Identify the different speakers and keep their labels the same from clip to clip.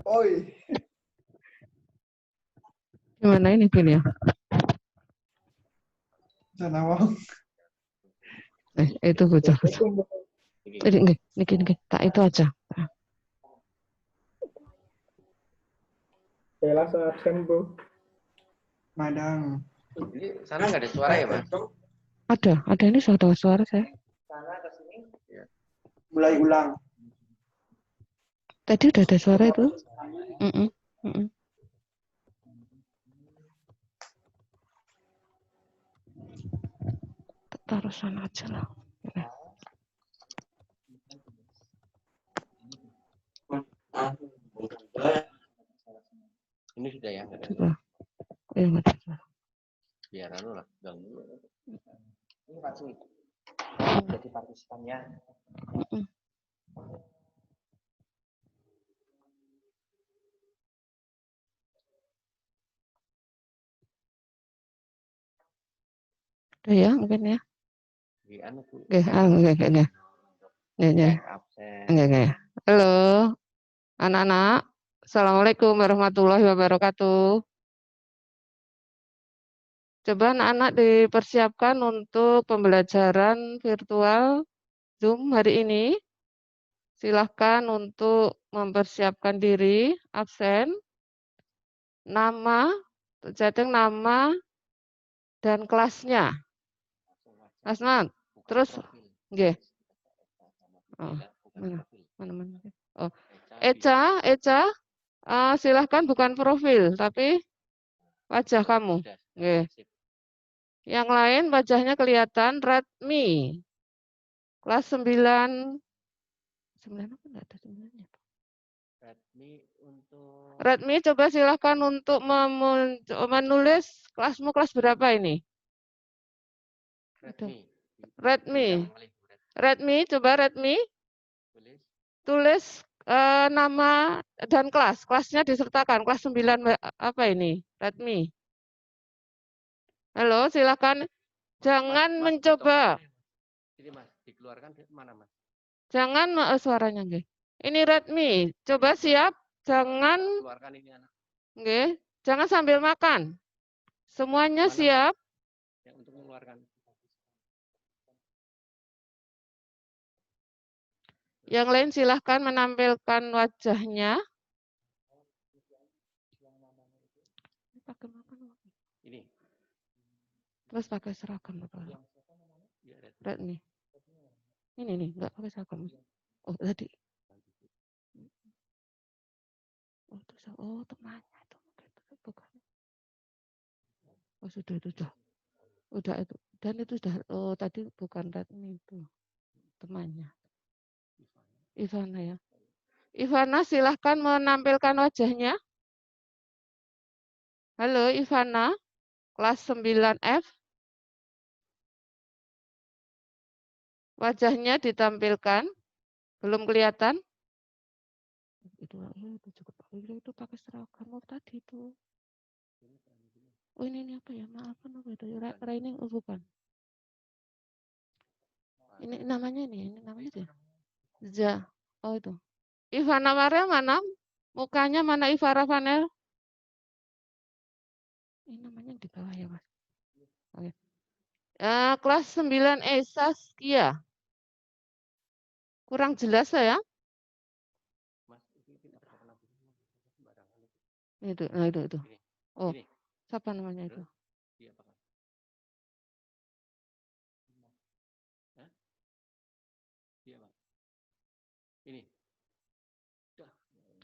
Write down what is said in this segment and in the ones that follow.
Speaker 1: Oi.
Speaker 2: Gimana ini gini ya?
Speaker 1: Sana wong.
Speaker 2: Itu bocah-bocah. Jadi niki, tak itu aja.
Speaker 3: Saya langsung absen, Bu.
Speaker 1: Madang.
Speaker 4: Jadi sana nggak ada suara ya, Mas?
Speaker 2: Ada ini suara saya.
Speaker 4: Sana ke sini. Ya.
Speaker 1: Mulai ulang.
Speaker 2: Tadi udah ada suara itu. Taruh sana aja lah.
Speaker 4: Ini sudah ya.
Speaker 2: Sudah. Nggak ada.
Speaker 4: Biar anu lah, ganggu. Ini pasti jadi partisipannya.
Speaker 2: Udah ya mungkin ya. Nggak. Halo, anak-anak. Assalamualaikum warahmatullahi wabarakatuh. Coba anak-anak dipersiapkan untuk pembelajaran virtual Zoom hari ini. Silahkan untuk mempersiapkan diri, absen, nama, chatting nama, dan kelasnya. Asmat, terus, nggih. Oh, mana. Oh, Eca, silahkan bukan profil, tapi wajah kamu. Nggih. Yang lain wajahnya kelihatan Redmi. Kelas 9. 9 apa enggak ada 9-nya? Redmi coba silahkan untuk menulis kelasmu kelas berapa ini? Redmi coba Redmi tulis nama dan kelasnya disertakan kelas 9 apa ini? Redmi. Halo, silakan. Jangan mencoba.
Speaker 4: Ini Mas, dikeluarkan mana Mas?
Speaker 2: Jangan suaranya nggih. Ini Redmi. Coba siap. Jangan
Speaker 4: keluarkan ini anak.
Speaker 2: Nggih. Jangan sambil makan. Semuanya mana, siap.
Speaker 4: Yang untuk mengeluarkan.
Speaker 2: Yang lain silahkan menampilkan wajahnya.
Speaker 4: Ini.
Speaker 2: Terus pakai seragam apa? Redmi. Ini nih, enggak pakai seragam. Oh, tadi. Oh, temannya itu. Bukan. Oh, sudah itu sudah. Udah itu. Dan itu sudah. Oh, tadi bukan Redmi itu. Temannya. Ivana ya. Ivana silahkan menampilkan wajahnya. Halo Ivana, kelas 9F. Wajahnya ditampilkan. Belum kelihatan? Itu pakai seragam tadi itu. Oh ini apa ya? Maaf apa itu? Raining bukan. Ini namanya dia. Ja. Oh itu. Ivana Maria mana? Mukanya mana Ivara Vanel? Ini namanya di bawah ya, Mas. Oke. Kelas 9E Saskia. Kurang jelas saya. Itu. Oh, siapa namanya itu? Ini.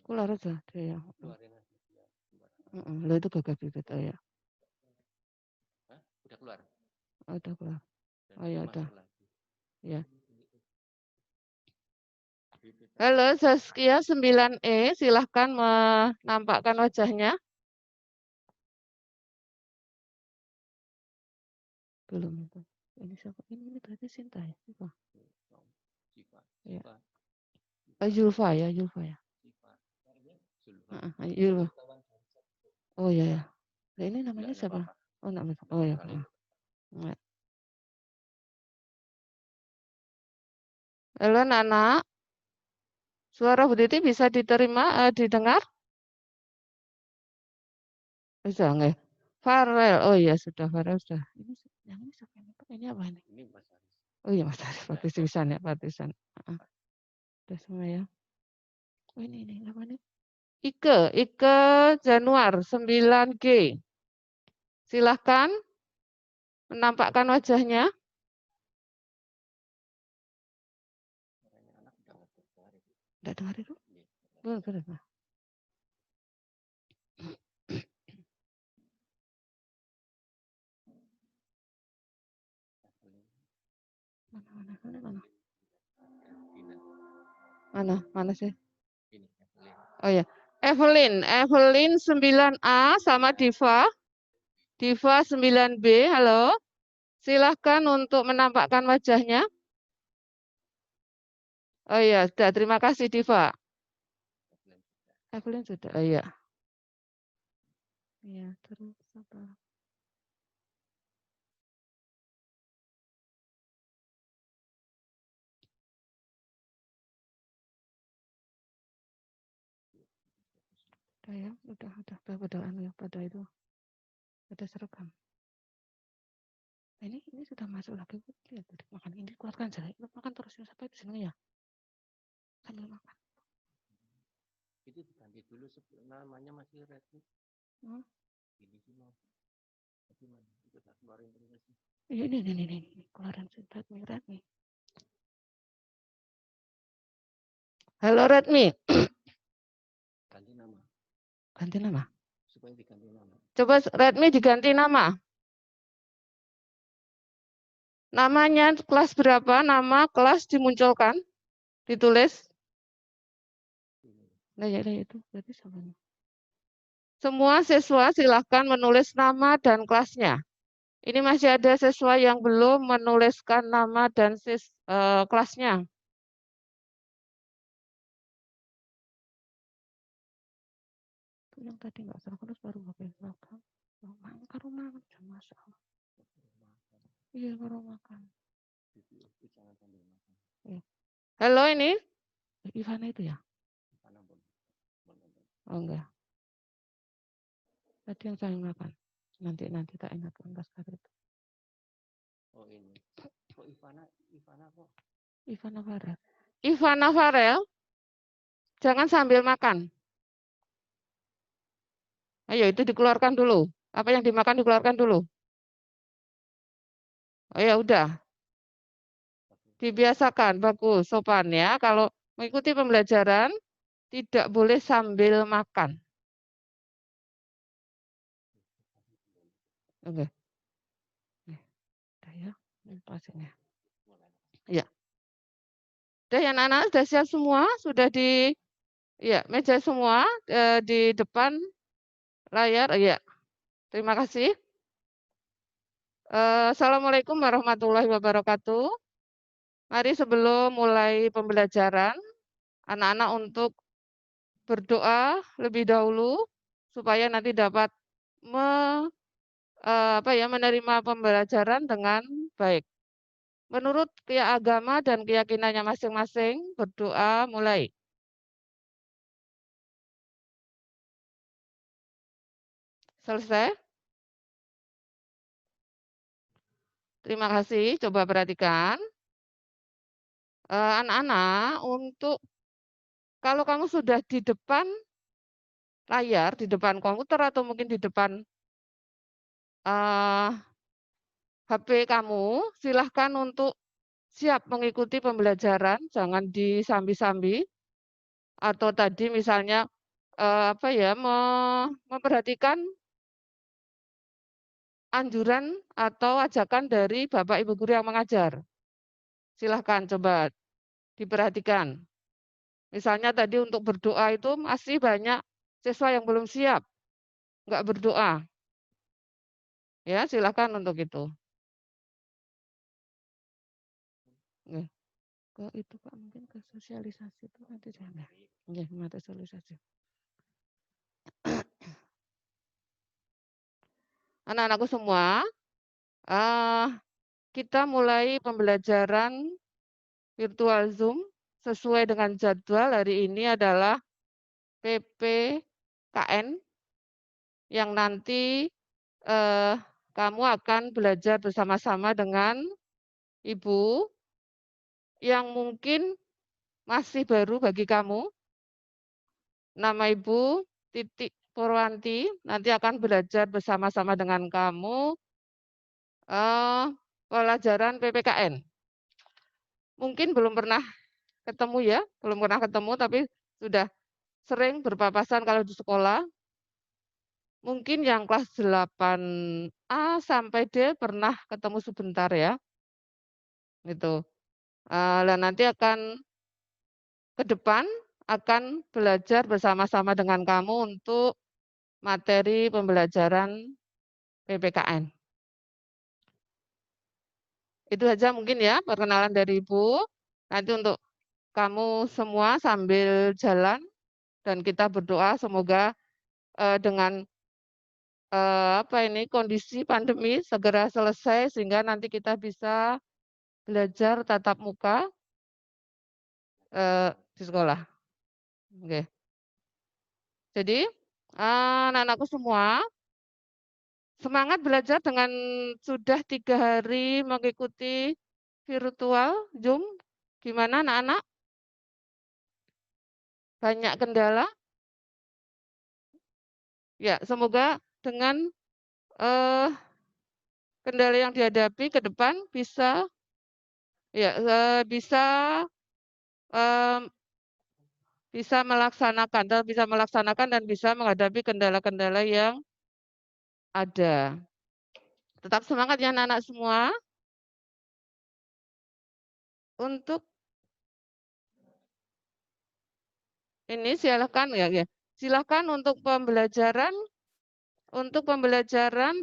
Speaker 2: Keluar aja dia. Lah itu gagap itu ya.
Speaker 4: Udah keluar.
Speaker 2: Oh, udah keluar. Oh ya udah. Ya. Halo Saskia 9E, silahkan menampakkan wajahnya. Belum itu. Ini siapa? Ini berarti Sinta ya? Siapa? Ya. Zulfa ya. Zulfa. Oh ya. Nah, ini namanya siapa? Oh namanya. Oh ya. Halo Nana. Suara Bu Titi bisa diterima, didengar? Bisa nggih? Farel, oh iya sudah, Farel sudah. Yang ini siapa yang dapat? Ini apa ini?
Speaker 4: Ini Mas Haris.
Speaker 2: Oh iya Mas Haris, partisan ya, partisan. Heeh. Udah semua ya. Oh ini apa nih? Ike Januar 9G. Silahkan menampakkan wajahnya.
Speaker 4: Suaranya anak udah nggak terdengar itu.
Speaker 2: Enggak dengar itu?
Speaker 4: Iya.
Speaker 2: Benar. Mana sih?
Speaker 4: Ini Evelyn.
Speaker 2: Oh ya, Evelyn 9A sama Diva. Diva 9B, halo. Silahkan untuk menampakkan wajahnya. Oh iya, sudah. Terima kasih Diva. Evelyn sudah. Oh iya. Iya, terus apa? Udah ya, udah pada itu. Pada seragam. Ini sudah masuk lagi. Lihat, makan ini keluarkan saja. Makan terus sampai di sini ya. Sambil makan.
Speaker 4: Itu diganti dulu namanya masih Redmi. Ini sih mau. Gimana? Itu tak keluarin terus sih.
Speaker 2: Ini keluaran Redmi. Halo Redmi.
Speaker 4: Ganti nama.
Speaker 2: Ganti nama.
Speaker 4: Supaya diganti nama.
Speaker 2: Coba Redmi diganti nama. Namanya kelas berapa? Nama kelas dimunculkan, ditulis. Nah ya itu berarti sama. Semua siswa silahkan menulis nama dan kelasnya. Ini masih ada siswa yang belum menuliskan nama dan kelasnya. Itu yang tadi nggak terus baru pakai seragam. Rumah jam masalah. Iya baru makan. Halo ini Ivana itu ya? Oh enggak. Tadi yang saya makan. Nanti tak ingatkan pas kali itu.
Speaker 4: Oh ini. Kok Ivana kok?
Speaker 2: Ivana Farel. Jangan sambil makan. Ayo itu dikeluarkan dulu. Apa yang dimakan dikeluarkan dulu. Oh ya udah. Dibiasakan, bagus, sopan ya. Kalau mengikuti pembelajaran tidak boleh sambil makan. Oke. Udah ya. Ya. Udah ya anak-anak sudah siap semua, sudah di meja semua di depan layar. Ya. Terima kasih. Assalamualaikum warahmatullahi wabarakatuh. Mari sebelum mulai pembelajaran, anak-anak untuk berdoa lebih dahulu supaya nanti dapat menerima pembelajaran dengan baik. Menurut agama dan keyakinannya masing-masing, berdoa mulai. Selesai? Terima kasih, coba perhatikan. Anak-anak, untuk kalau kamu sudah di depan layar, di depan komputer atau mungkin di depan HP kamu, silahkan untuk siap mengikuti pembelajaran, jangan disambi-sambi. Atau tadi misalnya memperhatikan anjuran atau ajakan dari Bapak Ibu guru yang mengajar. Silahkan coba diperhatikan. Misalnya tadi untuk berdoa itu masih banyak siswa yang belum siap, nggak berdoa. Ya, silahkan untuk itu. Ke itu Pak, mungkin ke sosialisasi itu nanti jangan. Ya, mata sosialisasi. Anak-anakku semua, kita mulai pembelajaran virtual Zoom sesuai dengan jadwal hari ini adalah PPKN yang nanti kamu akan belajar bersama-sama dengan ibu yang mungkin masih baru bagi kamu. Nama ibu Titik Purwanti, nanti akan belajar bersama-sama dengan kamu pelajaran PPKN. Mungkin belum pernah ketemu ya, belum pernah ketemu tapi sudah sering berpapasan kalau di sekolah. Mungkin yang kelas 8A sampai D pernah ketemu sebentar ya, gitu. Dan nanti akan ke depan akan belajar bersama-sama dengan kamu untuk materi pembelajaran PPKN. Itu saja mungkin ya perkenalan dari Ibu. Nanti untuk kamu semua sambil jalan dan kita berdoa semoga dengan kondisi pandemi segera selesai sehingga nanti kita bisa belajar tatap muka di sekolah. Oke. Jadi anak-anakku semua semangat belajar dengan sudah 3 hari mengikuti virtual Zoom. Gimana anak-anak? Banyak kendala? Ya, semoga dengan kendala yang dihadapi ke depan bisa ya bisa melaksanakan dan bisa menghadapi kendala-kendala yang ada. Tetap semangat ya anak-anak semua. Untuk ini silakan ya. Silakan untuk pembelajaran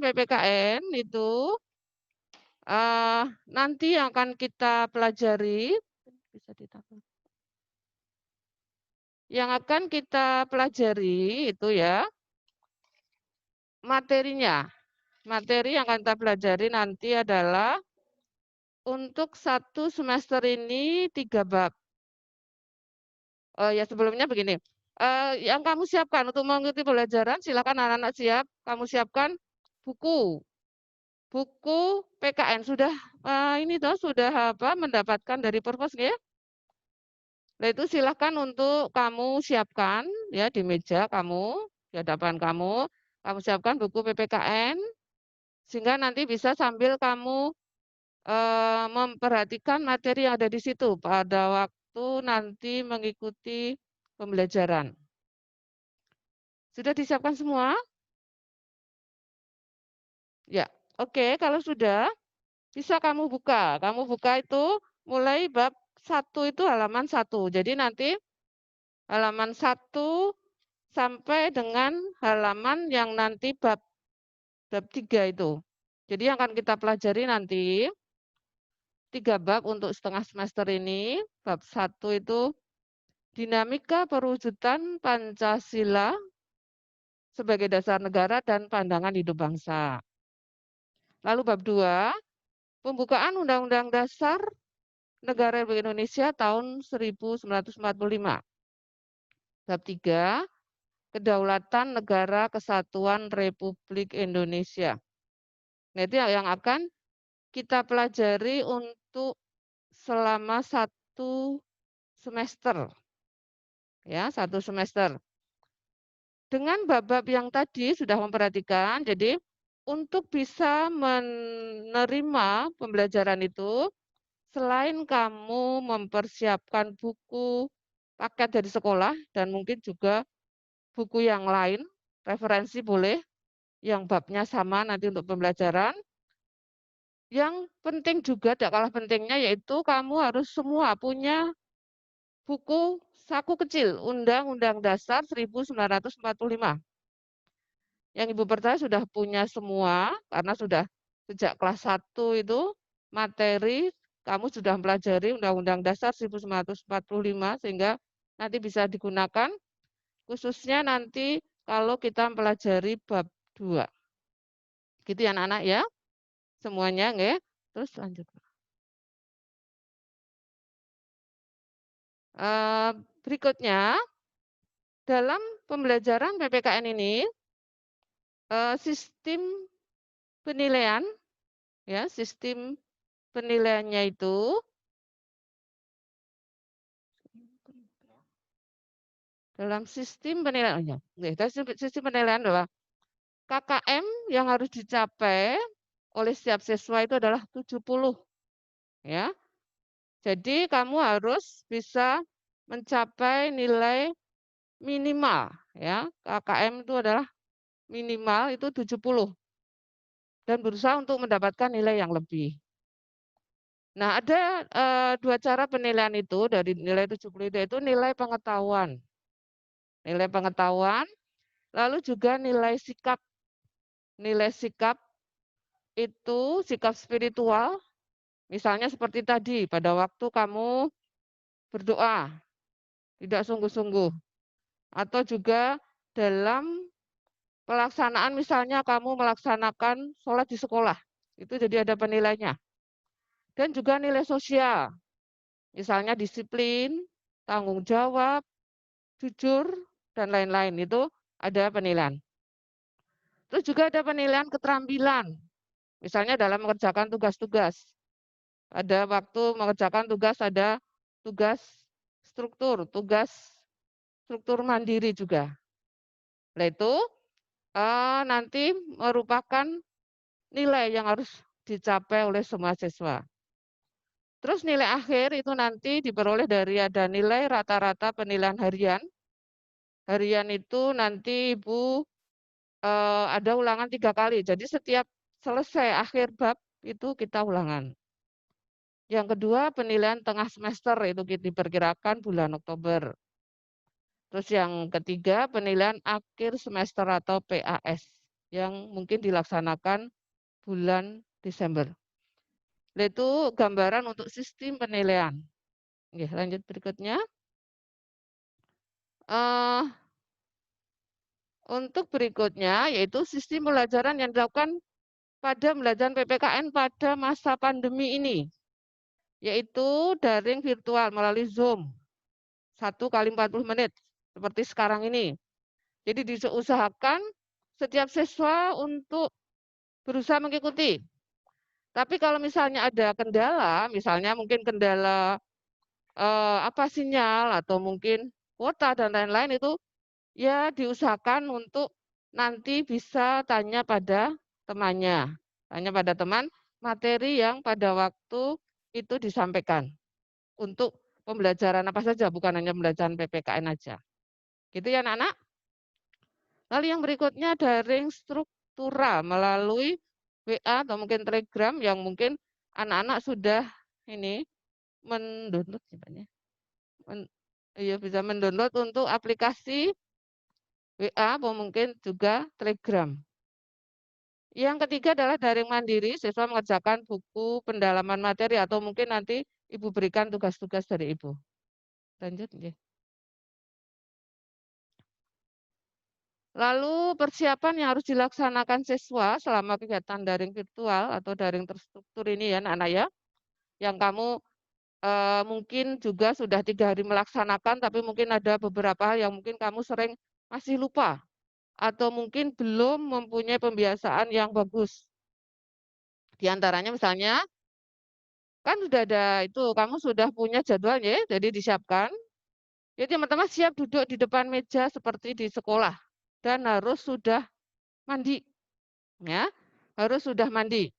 Speaker 2: PPKN itu nanti yang akan kita pelajari bisa ditambah. Yang akan kita pelajari itu ya materinya. Materi yang akan kita pelajari nanti adalah untuk 1 semester ini 3 bab. Ya sebelumnya begini, yang kamu siapkan untuk mengikuti pembelajaran silakan anak-anak siap, kamu siapkan buku PKN sudah mendapatkan dari Purpose ya? Nah itu silakan untuk kamu siapkan ya di meja kamu, di hadapan kamu siapkan buku PPKN sehingga nanti bisa sambil kamu memperhatikan materi yang ada di situ pada waktu nanti mengikuti pembelajaran. Sudah disiapkan semua? Ya, oke. Kalau sudah, bisa kamu buka. Kamu buka itu mulai bab 1 itu halaman 1. Jadi nanti halaman 1 sampai dengan halaman yang nanti bab 3 itu. Jadi yang akan kita pelajari nanti 3 bab untuk setengah semester ini. Bab 1 itu dinamika perwujudan Pancasila sebagai dasar negara dan pandangan hidup bangsa. Lalu bab 2, pembukaan Undang-Undang Dasar Negara Republik Indonesia tahun 1945. Bab 3, Kedaulatan Negara Kesatuan Republik Indonesia. Nah, itu yang akan kita pelajari untuk selama 1 semester. Ya, 1 semester. Dengan bab-bab yang tadi sudah memperhatikan, jadi untuk bisa menerima pembelajaran itu, selain kamu mempersiapkan buku paket dari sekolah dan mungkin juga buku yang lain, referensi boleh, yang babnya sama nanti untuk pembelajaran. Yang penting juga, tidak kalah pentingnya, yaitu kamu harus semua punya buku saku kecil, Undang-Undang Dasar 1945. Yang Ibu percaya sudah punya semua, karena sudah sejak kelas 1 itu materi kamu sudah mempelajari Undang-Undang Dasar 1945 sehingga nanti bisa digunakan khususnya nanti kalau kita mempelajari bab 2. Gitu ya anak-anak ya. Semuanya nggih. Terus lanjut. Berikutnya dalam pembelajaran PPKN ini sistem penilaian, ya, sistem penilaiannya itu dalam sistem penilaiannya. Sistem penilaian adalah KKM yang harus dicapai oleh setiap siswa itu adalah 70, ya. Jadi kamu harus bisa mencapai nilai minimal, ya. KKM itu adalah minimal itu 70 dan berusaha untuk mendapatkan nilai yang lebih. Nah, ada 2 cara penilaian itu dari nilai 70 itu nilai pengetahuan. Nilai pengetahuan, lalu juga nilai sikap. Nilai sikap itu sikap spiritual, misalnya seperti tadi, pada waktu kamu berdoa, tidak sungguh-sungguh. Atau juga dalam pelaksanaan, misalnya kamu melaksanakan sholat di sekolah, itu jadi ada penilaiannya. Dan juga nilai sosial, misalnya disiplin, tanggung jawab, jujur, dan lain-lain, itu ada penilaian. Terus juga ada penilaian keterampilan, misalnya dalam mengerjakan tugas-tugas. Ada waktu mengerjakan tugas, ada tugas tugas struktur mandiri juga. Nah itu nanti merupakan nilai yang harus dicapai oleh semua siswa. Terus nilai akhir itu nanti diperoleh dari ada nilai rata-rata penilaian harian. Harian itu nanti Ibu ada ulangan 3 kali. Jadi setiap selesai akhir bab itu kita ulangan. Yang kedua penilaian tengah semester itu diperkirakan bulan Oktober. Terus yang ketiga penilaian akhir semester atau PAS yang mungkin dilaksanakan bulan Desember. Itu gambaran untuk sistem penilaian. Oke, lanjut berikutnya. Untuk berikutnya yaitu sistem pembelajaran yang dilakukan pada pembelajaran PPKN pada masa pandemi ini, yaitu daring virtual melalui Zoom 1 kali 40 menit seperti sekarang ini. Jadi diusahakan setiap siswa untuk berusaha mengikuti. Tapi kalau misalnya ada kendala, misalnya mungkin kendala sinyal atau mungkin kuota dan lain-lain itu ya diusahakan untuk nanti bisa tanya pada temannya. Tanya pada teman materi yang pada waktu itu disampaikan. Untuk pembelajaran apa saja, bukan hanya pembelajaran PPKN aja. Gitu ya anak-anak. Lalu yang berikutnya daring struktural melalui WA atau mungkin Telegram yang mungkin anak-anak sudah ini mendownload bisa mendownload untuk aplikasi WA atau mungkin juga Telegram. Yang ketiga adalah daring mandiri, siswa mengerjakan buku pendalaman materi atau mungkin nanti Ibu berikan tugas-tugas dari Ibu. Lanjut. Lalu persiapan yang harus dilaksanakan siswa selama kegiatan daring virtual atau daring terstruktur ini ya anak-anak ya, yang kamu mungkin juga sudah 3 hari melaksanakan, tapi mungkin ada beberapa hal yang mungkin kamu sering masih lupa, atau mungkin belum mempunyai pembiasaan yang bagus. Di antaranya misalnya, kan sudah ada itu, kamu sudah punya jadwalnya, jadi disiapkan. Jadi teman-teman siap duduk di depan meja seperti di sekolah, dan harus sudah mandi. Ya, harus sudah mandi.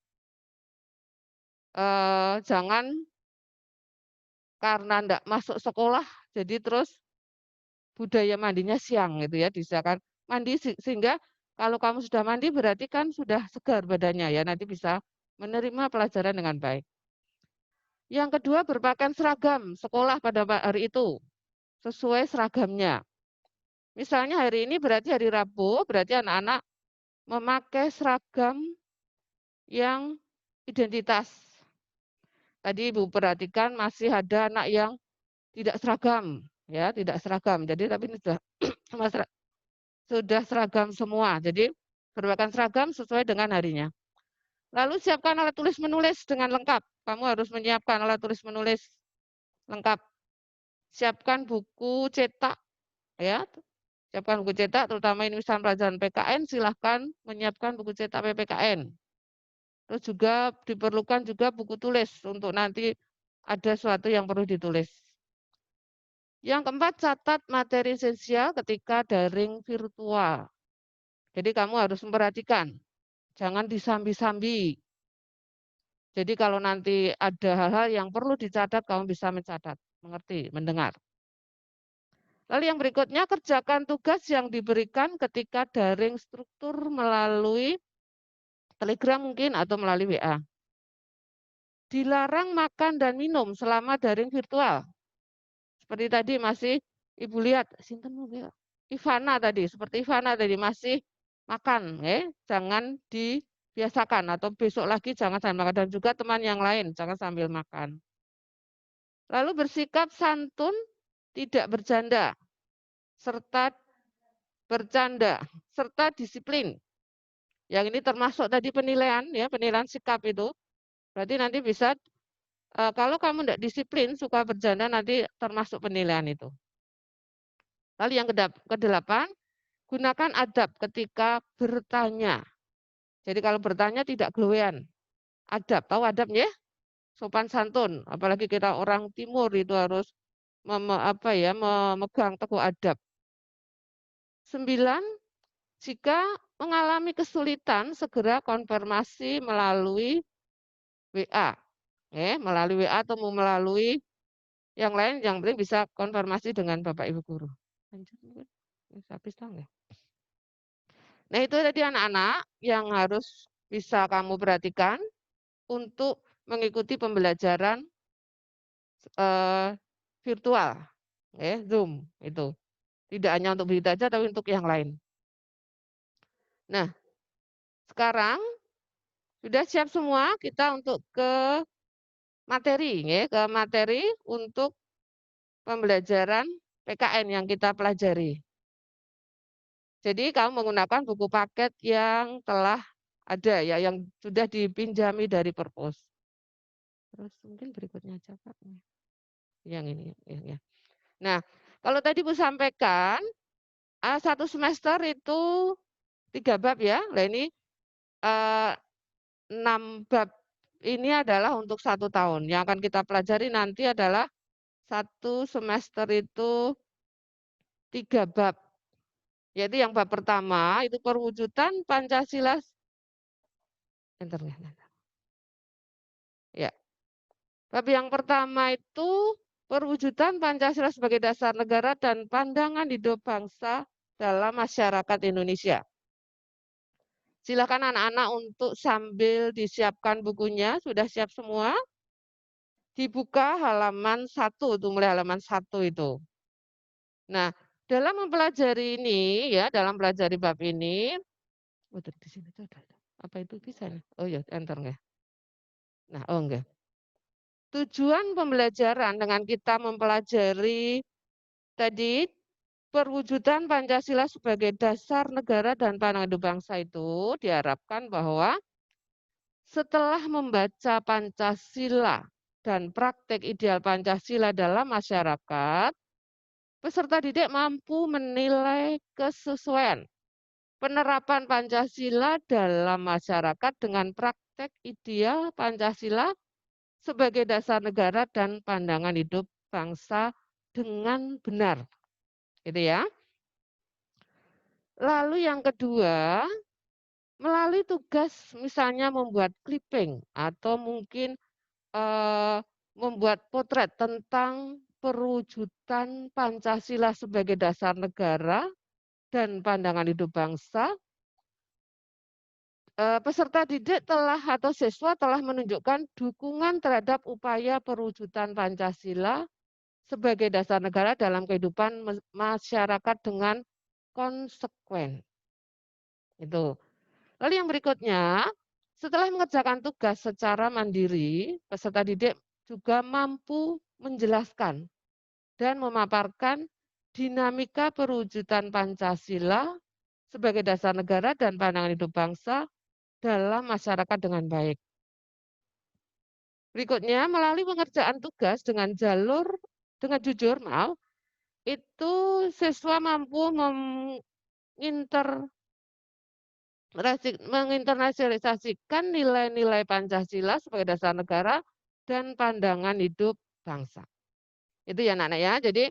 Speaker 2: Jangan karena enggak masuk sekolah, jadi terus budaya mandinya siang gitu ya, disediakan mandi sehingga kalau kamu sudah mandi berarti kan sudah segar badannya ya, nanti bisa menerima pelajaran dengan baik. Yang kedua berpakaian seragam sekolah pada hari itu, sesuai seragamnya. Misalnya hari ini berarti hari Rabu, berarti anak-anak memakai seragam yang identitas. Tadi Ibu perhatikan masih ada anak yang tidak seragam, ya, tidak seragam. Jadi tapi ini sudah seragam semua. Jadi berpakaian seragam sesuai dengan harinya. Lalu siapkan alat tulis menulis dengan lengkap. Kamu harus menyiapkan alat tulis menulis lengkap. Siapkan buku cetak, ya. Siapkan buku cetak, terutama ini misalnya pelajaran PKN, silahkan menyiapkan buku cetak PPKN. Terus juga diperlukan juga buku tulis untuk nanti ada sesuatu yang perlu ditulis. Yang keempat, catat materi esensial ketika daring virtual. Jadi kamu harus memperhatikan, jangan disambi-sambi. Jadi kalau nanti ada hal-hal yang perlu dicatat, kamu bisa mencatat, mengerti, mendengar. Lalu yang berikutnya, kerjakan tugas yang diberikan ketika daring struktur melalui Telegram mungkin atau melalui WA. Dilarang makan dan minum selama daring virtual. Seperti tadi masih Ibu lihat, Ivana tadi, seperti Ivana tadi masih makan, jangan dibiasakan atau besok lagi jangan sambil makan, dan juga teman yang lain jangan sambil makan. Lalu bersikap santun, tidak bercanda, serta bercanda, serta disiplin. Yang ini termasuk tadi penilaian, ya penilaian sikap itu. Berarti nanti bisa, kalau kamu tidak disiplin, suka bercanda, nanti termasuk penilaian itu. Lalu yang kedelapan, gunakan adab ketika bertanya. Jadi kalau bertanya tidak gelowean. Adab, tahu adab ya? Sopan santun. Apalagi kita orang timur itu harus memegang teguh adab. 9, jika mengalami kesulitan, segera konfirmasi melalui WA. Melalui WA atau melalui yang lain, yang penting bisa konfirmasi dengan Bapak Ibu Guru. Lanjut mungkin. Habis ya. Nah, itu tadi anak-anak yang harus bisa kamu perhatikan untuk mengikuti pembelajaran virtual, Zoom itu. Tidak hanya untuk berita saja, tapi untuk yang lain. Nah, sekarang sudah siap semua kita untuk ke materi, ke materi untuk pembelajaran PKN yang kita pelajari. Jadi kamu menggunakan buku paket yang telah ada ya, yang sudah dipinjami dari Perpus. Terus mungkin berikutnya aja Pak. Yang ini ya. Nah, kalau tadi Bu sampaikan, satu semester itu 3 bab ya. Nah ini 6 bab ini adalah untuk 1 tahun. Yang akan kita pelajari nanti adalah satu semester itu 3 bab. Yaitu yang bab pertama itu perwujudan Pancasila. Ya. Bab yang pertama itu perwujudan Pancasila sebagai dasar negara dan pandangan hidup bangsa dalam masyarakat Indonesia. Silakan anak-anak untuk sambil disiapkan bukunya, sudah siap semua? Dibuka halaman 1, itu mulai halaman 1 itu. Nah, dalam mempelajari ini ya, dalam pelajari bab ini, di sini tuh ada. Apa itu bisa? Oh ya, enter nggak? Nah, oh enggak. Tujuan pembelajaran dengan kita mempelajari tadi perwujudan Pancasila sebagai dasar negara dan pandangan hidup bangsa itu diharapkan bahwa setelah membaca Pancasila dan praktek ideal Pancasila dalam masyarakat, peserta didik mampu menilai kesesuaian penerapan Pancasila dalam masyarakat dengan praktek ideal Pancasila sebagai dasar negara dan pandangan hidup bangsa dengan benar. Gitu ya. Lalu yang kedua, melalui tugas misalnya membuat clipping atau mungkin membuat potret tentang perwujudan Pancasila sebagai dasar negara dan pandangan hidup bangsa, peserta didik atau siswa telah menunjukkan dukungan terhadap upaya perwujudan Pancasila sebagai dasar negara dalam kehidupan masyarakat dengan konsekuen. Itu. Lalu yang berikutnya, setelah mengerjakan tugas secara mandiri, peserta didik juga mampu menjelaskan dan memaparkan dinamika perwujudan Pancasila sebagai dasar negara dan pandangan hidup bangsa dalam masyarakat dengan baik. Berikutnya, melalui pengerjaan tugas dengan jujur, itu siswa mampu menginternalisasikan nilai-nilai Pancasila sebagai dasar negara dan pandangan hidup bangsa. Itu ya anak-anak ya. Jadi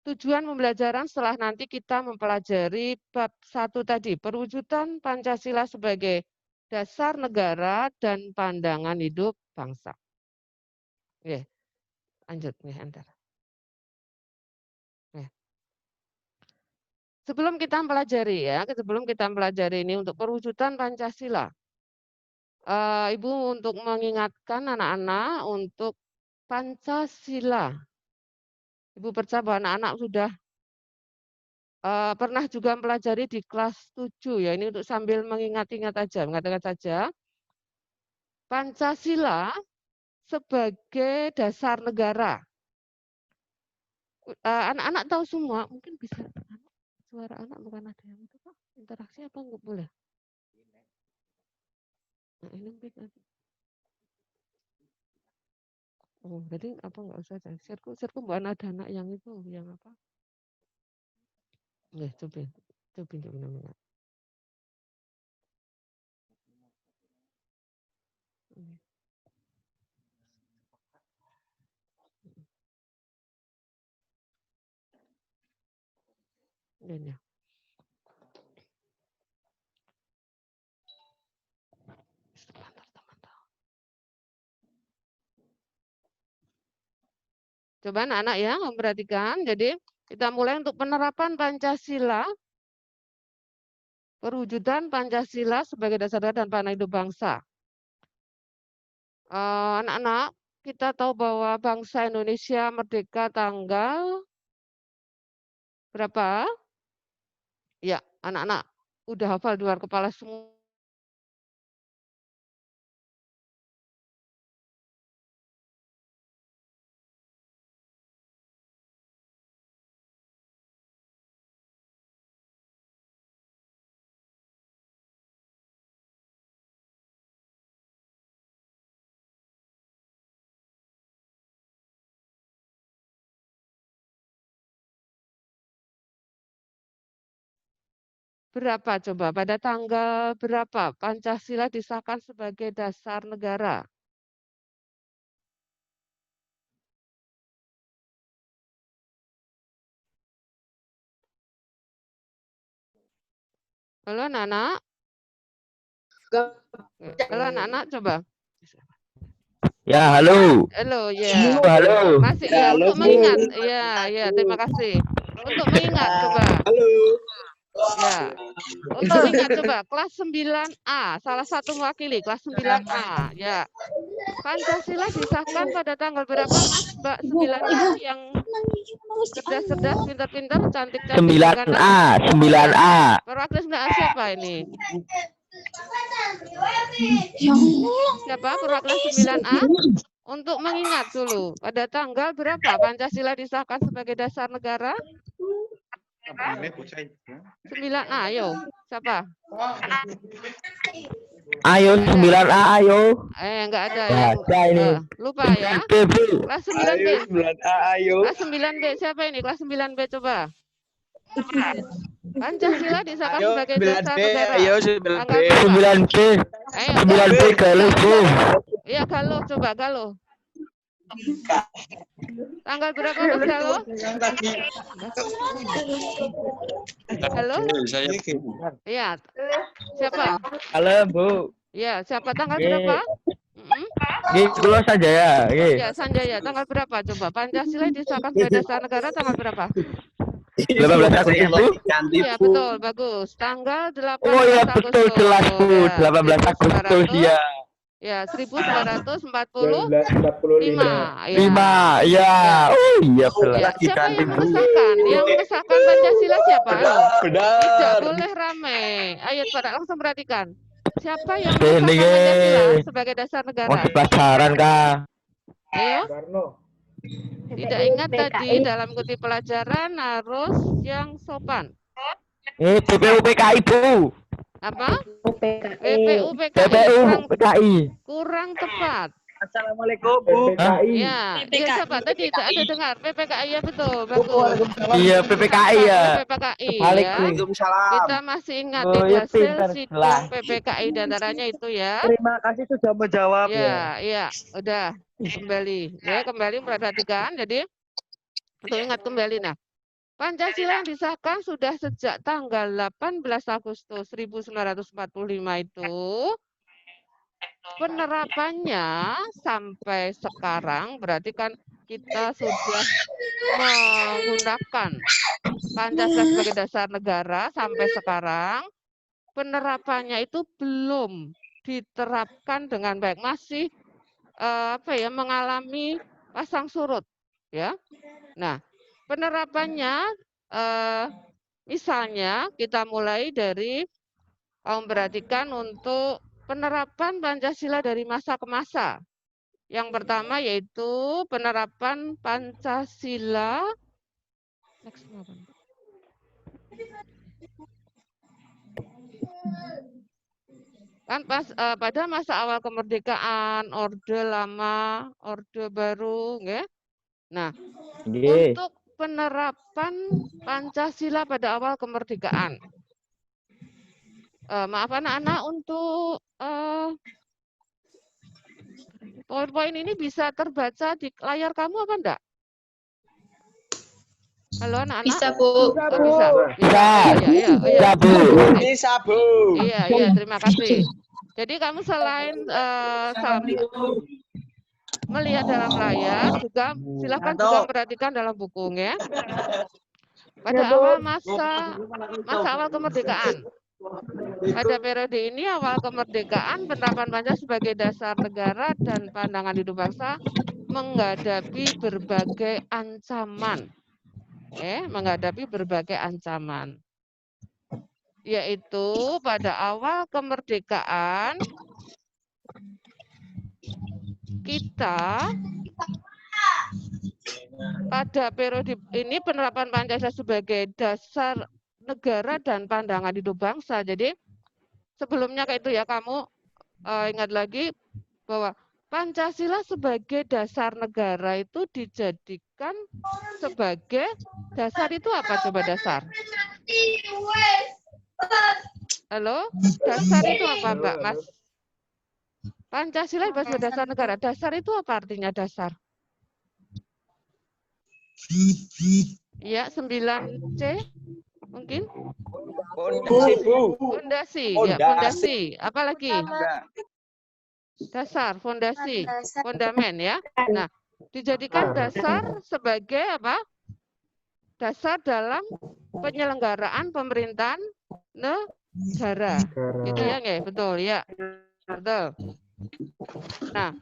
Speaker 2: tujuan pembelajaran setelah nanti kita mempelajari bab 1 tadi, perwujudan Pancasila sebagai dasar negara dan pandangan hidup bangsa. Oke, lanjut nih Enter. Sebelum kita mempelajari ini untuk perwujudan Pancasila, Ibu untuk mengingatkan anak-anak untuk Pancasila. Ibu percaya bahwa anak-anak sudah pernah juga mempelajari di kelas 7 ya. Ini untuk sambil mengingat-ingat saja. Pancasila sebagai dasar negara. Anak-anak tahu semua, mungkin bisa suara anak bukan ada yang itu Pak. Interaksi apa enggak boleh? Nah, ini oh, jadi apa enggak usah share-ku bukan ada anak yang itu, yang apa? Nggih, coba benar-benar. Ya. Coba anak-anak ya memperhatikan. Jadi kita mulai untuk penerapan Pancasila, perwujudan Pancasila sebagai dasar dan pandangan hidup bangsa. Anak-anak, kita tahu bahwa bangsa Indonesia merdeka tanggal berapa? Ya, anak-anak udah hafal di luar kepala semua. Berapa coba? Pada tanggal berapa Pancasila disahkan sebagai dasar negara? Halo anak-anak? Halo anak-anak coba.
Speaker 3: Ya, halo.
Speaker 2: Halo, ya.
Speaker 3: Halo.
Speaker 2: Masih ya, untuk mengingat. Ya, terima kasih. Untuk mengingat coba.
Speaker 5: Halo.
Speaker 2: Ya. Untuk mengingat coba kelas 9A, salah satu mewakili kelas 9A, ya. Pancasila disahkan pada tanggal berapa, Mas? Mbak 9A yang cerdas-cerdas, pintar-pintar, cantik-cantik.
Speaker 3: 9A, 9A.
Speaker 2: Perwakilan 9A siapa ini? Siapa perwakilan 9A? Untuk mengingat dulu, pada tanggal berapa Pancasila disahkan sebagai dasar negara? 9A, ayo. Siapa?
Speaker 3: Ayo 9A, ayo.
Speaker 2: Enggak ada
Speaker 3: Ya,
Speaker 2: yang
Speaker 3: ada ini.
Speaker 2: lupa ya. Kelas 9B.
Speaker 5: Ayo 9A, ayo.
Speaker 2: Kelas 9B siapa ini? Kelas 9B coba. Pancasila disahkan
Speaker 5: Ayo
Speaker 2: sebagai dasar
Speaker 5: 9B,
Speaker 2: negara.
Speaker 5: ayo 9B.
Speaker 2: Tanggal berapa?
Speaker 3: 9B.
Speaker 2: Ayo,
Speaker 3: 9B galuh, Bu.
Speaker 2: Iya, galuh coba, galuh. Tanggal berapa Mas Galuh? Halo? Iya. Siapa?
Speaker 3: Halo, Bu.
Speaker 2: Iya, siapa tanggal berapa?
Speaker 3: Ini kula Sanjaya, nggih.
Speaker 2: Ya, Sanjaya. Tanggal berapa coba? Pancasila disahkan sebagai dasar negara tanggal berapa?
Speaker 3: 18 Agustus, Bu.
Speaker 2: Iya, betul, bagus. Tanggal 18
Speaker 3: Oh iya, betul, jelas, Bu.
Speaker 2: Ya,
Speaker 3: 18 Agustus, ya.
Speaker 2: Ya, 1945.
Speaker 3: 5,
Speaker 2: Ya.
Speaker 3: ya. Oh iya,
Speaker 2: Ya,
Speaker 3: betul.
Speaker 2: siapa yang mengesahkan? Yang mengesahkan Pancasila siapa? Ayo. Tidak
Speaker 5: Benar.
Speaker 2: boleh ramai. Ayo, pada langsung perhatikan. Siapa yang
Speaker 3: Ini,
Speaker 2: mengesahkan Pancasila sebagai dasar negara?
Speaker 3: Mau pacaran, Kak.
Speaker 2: Ayo. Tidak ingat tadi dalam ikuti pelajaran harus yang sopan.
Speaker 3: PPUPKI, Bu.
Speaker 2: Apa?
Speaker 3: PPU
Speaker 2: PPUPKI.
Speaker 3: PKI.
Speaker 2: Kurang tepat.
Speaker 5: Assalamualaikum, Bu.
Speaker 2: Iya, iya coba tadi ada dengar PPKI ya betul, bagus.
Speaker 3: Iya, PPKI ya.
Speaker 2: PPKI
Speaker 3: Kebalik
Speaker 2: ya.
Speaker 3: nih.
Speaker 5: Waalaikumsalam.
Speaker 2: Kita masih ingat
Speaker 3: Oh,
Speaker 2: itu
Speaker 3: iya,
Speaker 2: hasil
Speaker 3: pintar,
Speaker 2: sidang
Speaker 3: jelas.
Speaker 2: PPKI diantaranya itu ya.
Speaker 5: Terima kasih sudah menjawab.
Speaker 2: Ya, iya, udah kembali. Ya, kembali perhatikan. Jadi untuk ingat kembali. Nah, Pancasila yang disahkan sudah sejak tanggal 18 Agustus 1945 itu. Penerapannya sampai sekarang berarti kan kita sudah menggunakan Pancasila sebagai dasar negara sampai sekarang. Penerapannya itu belum diterapkan dengan baik, masih mengalami pasang surut ya. Nah, penerapannya misalnya kita mulai dari memperhatikan untuk penerapan Pancasila dari masa ke masa. Yang pertama yaitu penerapan Pancasila kan pada masa awal kemerdekaan, Orde Lama, Orde Baru, ya. Nah, untuk penerapan Pancasila pada awal kemerdekaan. Maaf anak-anak, untuk PowerPoint ini bisa terbaca di layar kamu apa enggak? Halo anak-anak?
Speaker 6: Bisa, Bu.
Speaker 2: Bisa.
Speaker 3: Bisa, Bu.
Speaker 5: Bisa, Bu.
Speaker 2: Iya, terima kasih. Jadi kamu selain melihat dalam layar, juga silakan juga perhatikan dalam buku ya. Pada awal masa awal kemerdekaan. Pada periode ini awal kemerdekaan, penerapan Pancasila sebagai dasar negara dan pandangan hidup bangsa menghadapi berbagai ancaman. Menghadapi berbagai ancaman. Yaitu pada awal kemerdekaan kita pada periode ini penerapan Pancasila sebagai dasar negara dan pandangan hidup bangsa. Jadi sebelumnya kayak itu ya, kamu ingat lagi bahwa Pancasila sebagai dasar negara itu dijadikan sebagai dasar itu apa coba dasar? Halo, dasar itu apa Mbak Mas? Pancasila sebagai dasar negara. Dasar itu apa artinya dasar? Ya, 9C mungkin?
Speaker 5: Fondasi, Bu.
Speaker 2: Fondasi, ya fondasi. Apalagi? Dasar, fondasi, fondamen ya. Nah, dijadikan dasar sebagai apa? Dasar dalam penyelenggaraan pemerintahan negara. Gitu ya, nggak? Betul ya. Betul. Nah,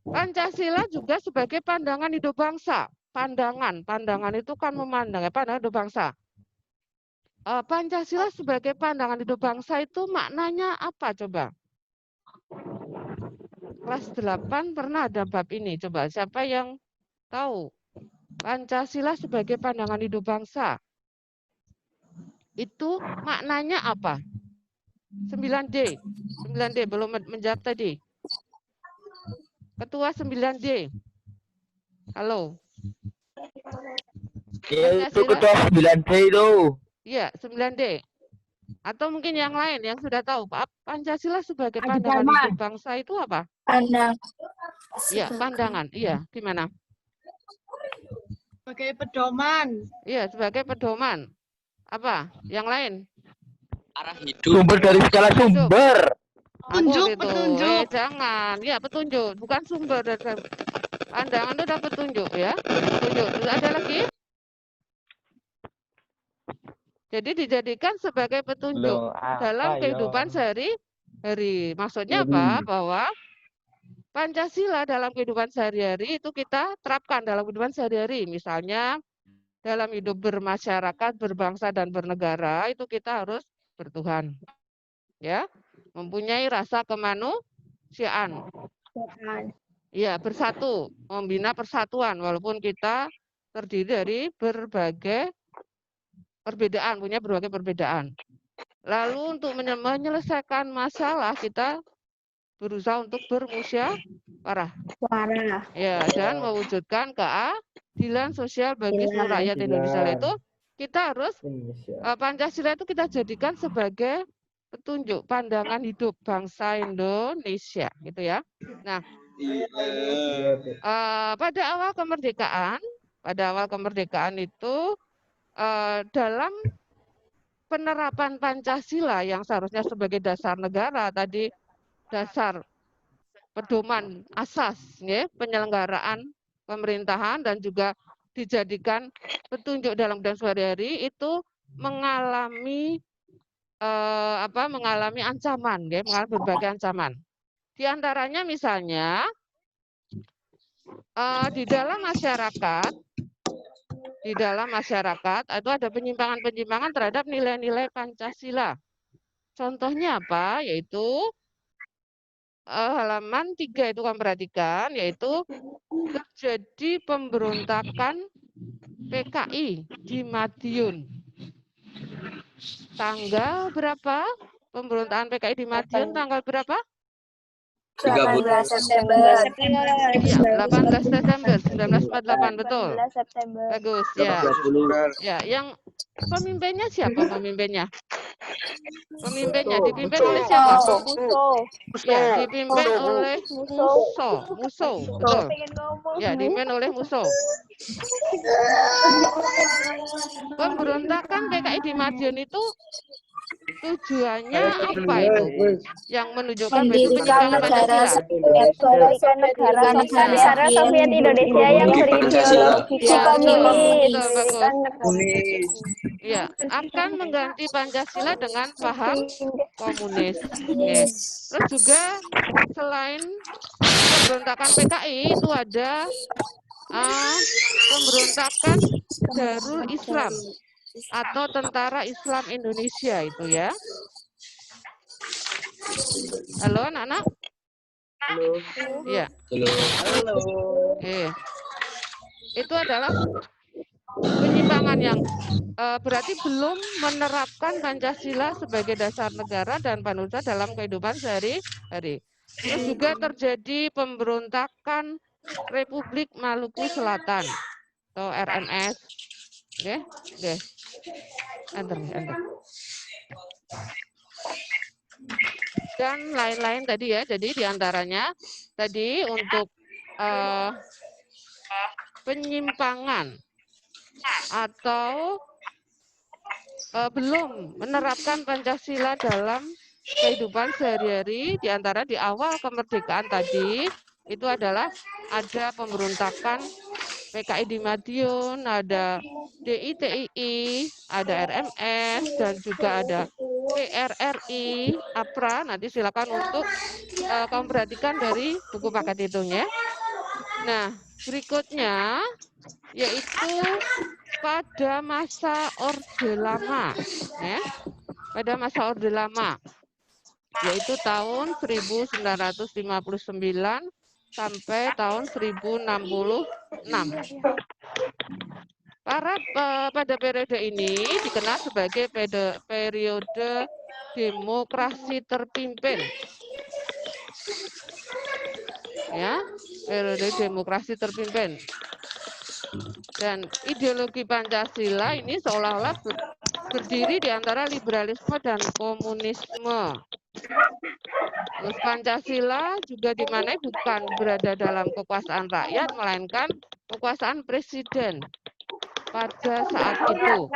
Speaker 2: Pancasila juga sebagai pandangan hidup bangsa. Pandangan itu kan memandang ya, pandangan hidup bangsa. Pancasila sebagai pandangan hidup bangsa itu maknanya apa coba? Kelas 8 pernah ada bab ini, coba siapa yang tahu? Pancasila sebagai pandangan hidup bangsa. Itu maknanya apa? 9D. 9D belum menjawab tadi. Ketua 9D. Halo.
Speaker 3: Itu ketua 9D itu.
Speaker 2: Iya, 9D. Atau mungkin yang lain yang sudah tahu, Pancasila sebagai pandangan hidup bangsa itu apa?
Speaker 6: Pandangan.
Speaker 2: Iya, pandangan. Iya, gimana?
Speaker 6: Sebagai pedoman.
Speaker 2: Iya, sebagai pedoman. Apa? Yang lain?
Speaker 5: Arah hidup.
Speaker 3: Sumber dari segala sumber.
Speaker 6: Petunjuk.
Speaker 2: Jangan. Ya, petunjuk. Bukan sumber dari pandangan itu udah petunjuk ya. Petunjuk. Ada lagi? Jadi dijadikan sebagai petunjuk dalam kehidupan sehari-hari. Maksudnya apa? Bahwa Pancasila dalam kehidupan sehari-hari itu kita terapkan dalam kehidupan sehari-hari. Misalnya dalam hidup bermasyarakat, berbangsa dan bernegara itu kita harus bertuhan. Ya, mempunyai rasa kemanusiaan. Ya, bersatu, membina persatuan walaupun kita terdiri dari berbagai perbedaan, punya berbagai perbedaan. Lalu untuk menyelesaikan masalah kita berusaha untuk Parah.
Speaker 7: Suara.
Speaker 2: Ya, dan mewujudkan keadilan sosial bagi seluruh rakyat Indonesia. Itu kita harus Pancasila itu kita jadikan sebagai petunjuk pandangan hidup bangsa Indonesia, gitu ya. Nah, pada awal kemerdekaan itu dalam penerapan Pancasila yang seharusnya sebagai dasar negara tadi, dasar pedoman asas ya, penyelenggaraan pemerintahan dan juga dijadikan petunjuk dalam kehidupan sehari-hari itu mengalami mengalami ancaman ya, mengalami berbagai ancaman. Di antaranya misalnya di dalam masyarakat itu ada penyimpangan-penyimpangan terhadap nilai-nilai Pancasila. Contohnya apa? Yaitu halaman 3 itu kamu perhatikan, yaitu terjadi pemberontakan PKI di Madiun. Tanggal berapa? Pemberontakan PKI di Madiun tanggal berapa?
Speaker 7: 18 September.
Speaker 2: Iya, 18 Desember 1948, betul.
Speaker 7: 18 September.
Speaker 2: Bagus, ya. Ya, yang pemimpinnya siapa pemimpinnya? Pemimpinnya dipimpin oleh siapa? Ya, dipimpin oleh Musso, betul. Ya, dipimpin oleh Musso. Pemberontakan PKI di Madiun itu tujuannya apa itu? Yang menunjukkan
Speaker 7: Mendirikan negara
Speaker 2: negara
Speaker 7: Soviet Indonesia yang berideologi komunis.
Speaker 2: Ya, akan mengganti Pancasila dengan paham komunis. Oke. Terus juga selain pemberontakan PKI itu ada pemberontakan Darul Islam atau Tentara Islam Indonesia itu ya. Halo anak-anak?
Speaker 5: Halo.
Speaker 2: Iya.
Speaker 5: Halo.
Speaker 2: Itu adalah penyimpangan yang berarti belum menerapkan Pancasila sebagai dasar negara dan panutan dalam kehidupan sehari-hari. Terus juga terjadi pemberontakan Republik Maluku Selatan atau RMS. Oke. Enter. Dan lain-lain tadi ya. Jadi diantaranya tadi untuk penyimpangan atau belum menerapkan Pancasila dalam kehidupan sehari-hari, diantara di awal kemerdekaan tadi itu adalah ada pemberontakan PKI di Madiun, ada DITII, ada RMS, dan juga ada PRRI, APRA. Nanti silakan untuk kamu perhatikan dari buku paket hitungnya. Nah, berikutnya yaitu pada masa Orde Lama, ya. Pada masa Orde Lama, yaitu tahun 1959 sampai tahun 1066. Pada periode ini dikenal sebagai periode demokrasi terpimpin. Ya, periode demokrasi terpimpin. Dan ideologi Pancasila ini seolah-olah berdiri di antara liberalisme dan komunisme. Terus Pancasila juga dimaknai bukan berada dalam kekuasaan rakyat, melainkan kekuasaan presiden pada saat itu.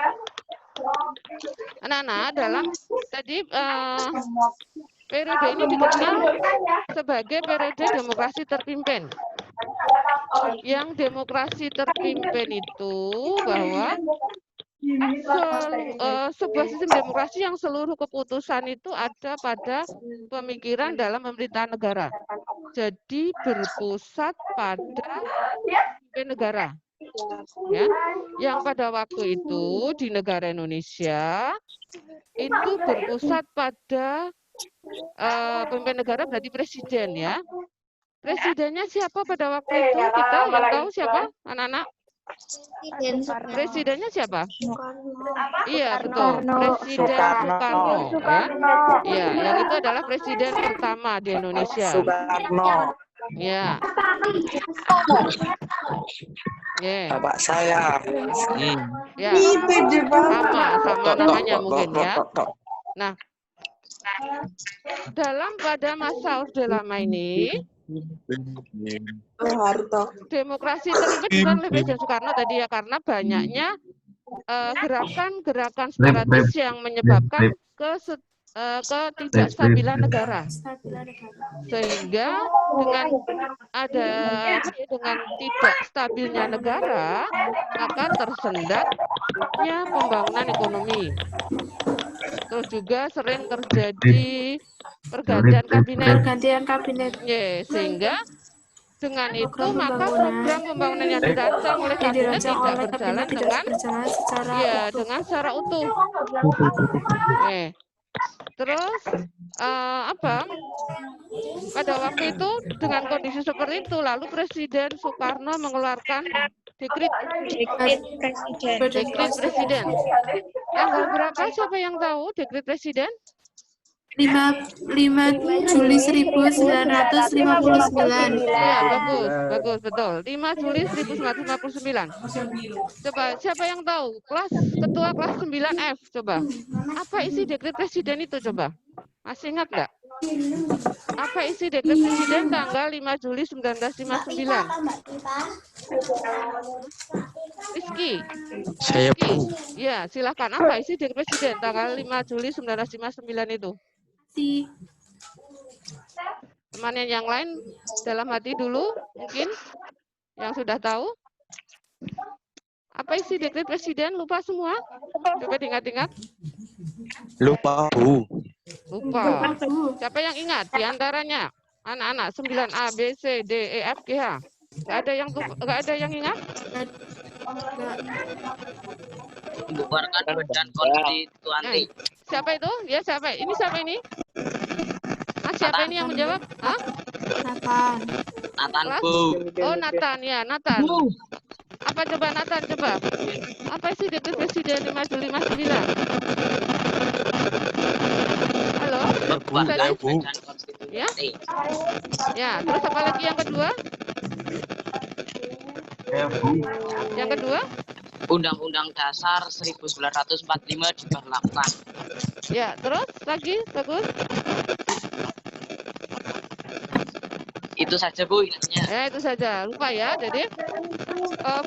Speaker 2: Anak-anak, dalam tadi periode ini dikenal sebagai periode demokrasi terpimpin. Yang demokrasi terpimpin itu bahwa sebuah sistem demokrasi yang seluruh keputusan itu ada pada pemikiran dalam pemerintahan negara. Jadi berpusat pada pemimpin negara. Ya, yang pada waktu itu di negara Indonesia itu berpusat pada pemimpin negara berarti presiden ya. Presidennya siapa pada waktu itu? Kita yang tahu siapa, anak-anak? Presidennya siapa? Iya, betul. Presiden Soekarno. Ya. Ya, yang itu adalah presiden pertama di Indonesia.
Speaker 5: Soekarno.
Speaker 2: Ya.
Speaker 5: Bapak saya.
Speaker 2: Ya. Sama namanya mungkin ya. Nah, pada masa Orde Lama ini, demokrasi terlibat bukan oleh Presiden Soekarno tadi ya, karena banyaknya gerakan-gerakan separatis yang menyebabkan ketidakstabilan negara. Sehingga dengan tidak stabilnya negara, maka tersendatnya pembangunan ekonomi. Terus juga sering terjadi pergantian kabinet. Sehingga dengan itu maka program pembangunan yang dirancang oleh kabinet tidak berjalan dengan secara utuh. Terus pada waktu itu dengan kondisi seperti itu, lalu Presiden Soekarno mengeluarkan dekret presiden. Tanggal berapa? Siapa yang tahu dekret presiden?
Speaker 8: 5 Juli 1959.
Speaker 2: Ya, bagus, betul. 5 Juli 1959. Coba, siapa yang tahu? Ketua kelas 9F, coba. Apa isi dekret presiden itu, coba? Masih ingat nggak? Apa isi dekret presiden tanggal 5 Juli 1959? Rizky.
Speaker 5: Saya Bu.
Speaker 2: Ya, silakan. Apa isi dekret presiden tanggal 5 Juli 1959 itu? Teman yang lain dalam hati dulu mungkin yang sudah tahu. Apa isi dekret presiden? Lupa semua? Coba diingat-ingat.
Speaker 5: Lupa Bu.
Speaker 2: Lupa. Siapa yang ingat? Di antaranya anak-anak 9A, B, C, D, E, F, G, H. Nggak ada yang ingat?
Speaker 9: Membubarkan badan konstituante.
Speaker 2: Siapa itu? Ya, siapa? Ini siapa ini? Siapa ini yang menjawab? Hah?
Speaker 9: Nathan, Bu.
Speaker 2: Oh, Nathan, ya, Nathan. Apa coba Nathan, coba? Apa sih dekret presiden 5 Juli 59? Halo?
Speaker 9: Membubarkan badan
Speaker 2: Ya?
Speaker 9: konstituante.
Speaker 2: Ya, terus apa lagi yang kedua? Yang kedua?
Speaker 9: Undang-Undang Dasar 1945 diberlakukan.
Speaker 2: Ya, terus lagi, bagus.
Speaker 9: Itu saja Bu ingatnya.
Speaker 2: Ya, itu saja. Lupa ya. Jadi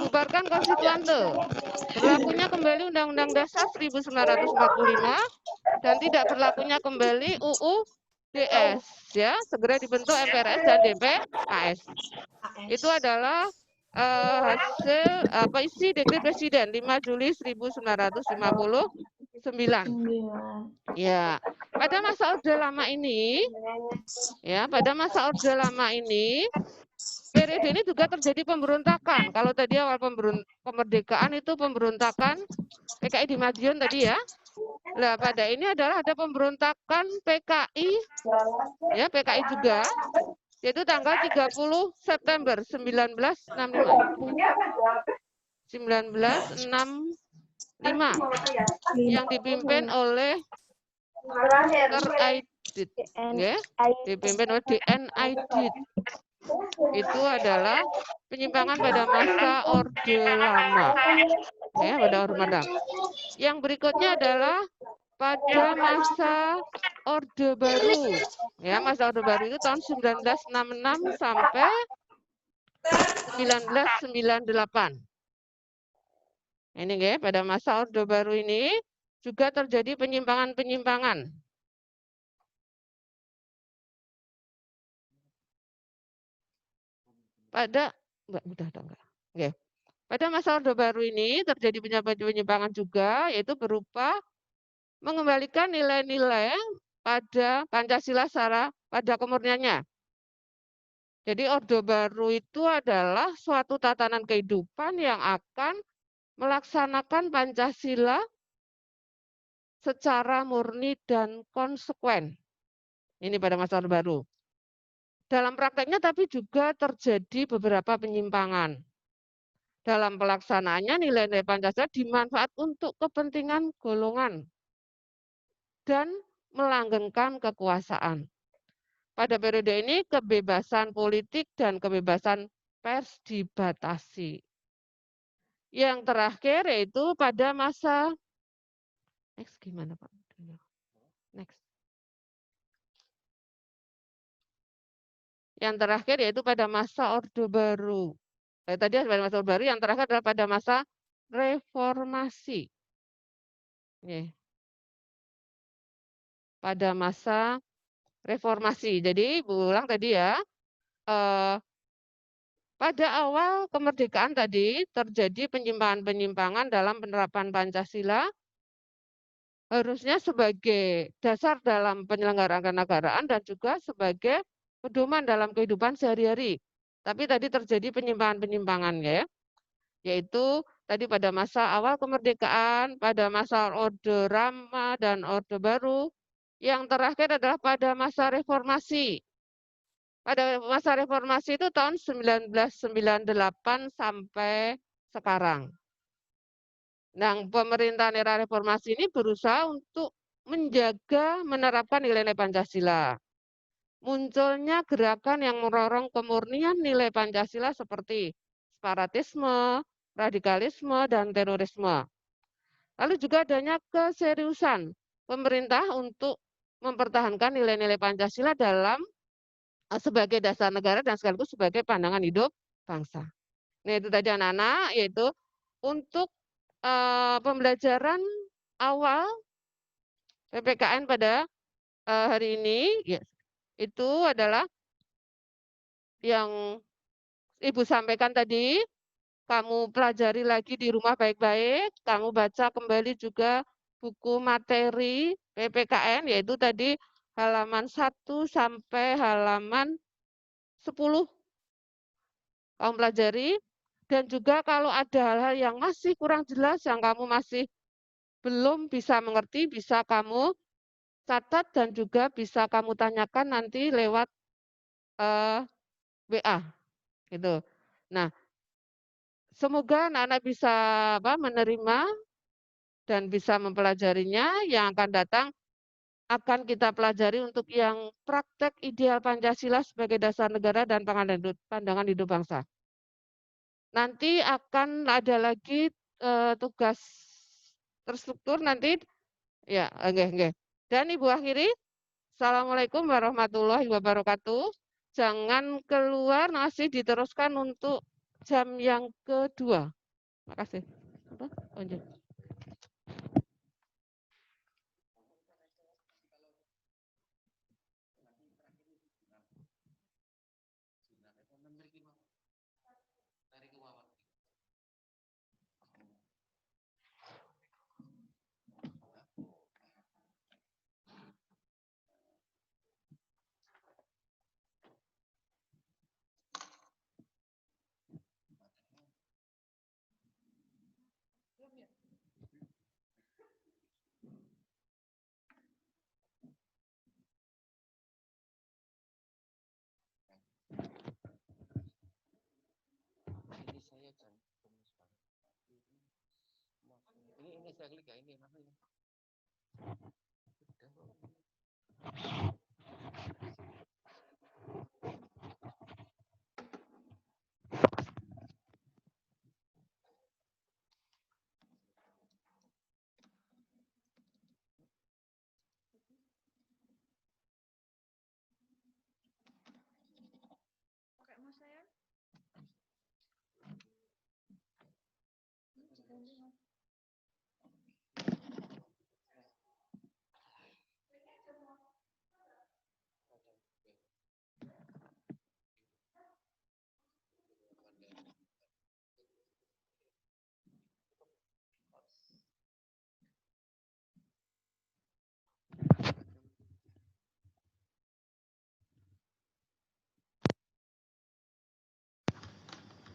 Speaker 2: bubarkan konstituante. Berlakunya kembali Undang-Undang Dasar 1945 dan tidak berlakunya kembali UU DS ya. Segera dibentuk MPRS dan DPKS. Itu adalah hasil isi dekret presiden 5 Juli 1959. Ya, pada masa Orde Lama ini, periode ini juga terjadi pemberontakan. Kalau tadi awal kemerdekaan itu pemberontakan PKI di Madiun tadi ya. Nah, pada ini adalah ada pemberontakan PKI, ya PKI juga, yaitu tanggal 30 September 1965 yang dipimpin oleh Aidit, ya, dipimpin oleh DN Aidit. Itu adalah penyimpangan pada masa Orde Lama, ya, pada Orde Lama. Yang berikutnya adalah pada masa Orde Baru, ya, masa Orde Baru itu tahun 1966 sampai 1998. Ini ya, pada masa Orde Baru ini juga terjadi penyimpangan-penyimpangan. Pada masa Orde Baru ini terjadi penyimpangan juga, yaitu berupa mengembalikan nilai-nilai pada Pancasila pada kemurniannya. Jadi Orde Baru itu adalah suatu tatanan kehidupan yang akan melaksanakan Pancasila secara murni dan konsekuen. Ini pada masa Orde Baru. Dalam prakteknya tapi juga terjadi beberapa penyimpangan. Dalam pelaksanaannya nilai-nilai Pancasila dimanfaat untuk kepentingan golongan dan melanggengkan kekuasaan. pada periode ini kebebasan politik dan kebebasan pers dibatasi. Yang terakhir yaitu pada masa next gimana Pak? Next. Yang terakhir yaitu pada masa Orde Baru. Tadi pada masa Orde Baru, yang terakhir adalah pada masa reformasi. Pada masa reformasi. Jadi Ibu ulang tadi ya. Pada awal kemerdekaan tadi terjadi penyimpangan-penyimpangan dalam penerapan Pancasila, harusnya sebagai dasar dalam penyelenggaraan kenegaraan dan juga sebagai pedoman dalam kehidupan sehari-hari. Tapi tadi terjadi penyimpangan-penyimpangan ya, yaitu tadi pada masa awal kemerdekaan, pada masa Orde Lama dan Orde Baru, yang terakhir adalah pada masa reformasi. Pada masa reformasi itu tahun 1998 sampai sekarang. Nah, pemerintahan era reformasi ini berusaha untuk menjaga menerapkan nilai-nilai Pancasila. Munculnya gerakan yang mendorong kemurnian nilai Pancasila seperti separatisme, radikalisme, dan terorisme. Lalu juga adanya keseriusan pemerintah untuk mempertahankan nilai-nilai Pancasila dalam sebagai dasar negara dan sekaligus sebagai pandangan hidup bangsa. Nah itu tadi anak-anak, yaitu untuk pembelajaran awal PPKN pada hari ini, ya, itu adalah yang Ibu sampaikan tadi, kamu pelajari lagi di rumah baik-baik, kamu baca kembali juga buku materi PPKN, yaitu tadi halaman 1 sampai halaman 10 kamu pelajari, dan juga kalau ada hal-hal yang masih kurang jelas, yang kamu masih belum bisa mengerti, bisa kamu catat dan juga bisa kamu tanyakan nanti lewat WA. Gitu. Nah, semoga anak-anak bisa menerima dan bisa mempelajarinya. Yang akan datang akan kita pelajari untuk yang praktek ideal Pancasila sebagai dasar negara dan pandangan hidup bangsa. Nanti akan ada lagi tugas terstruktur nanti. Ya, oke. Dan Ibu akhiri, Assalamualaikum warahmatullahi wabarakatuh. Jangan keluar, masih diteruskan untuk jam yang kedua. Terima kasih. Lanjut.
Speaker 4: Ini saya klik ya, ini namanya.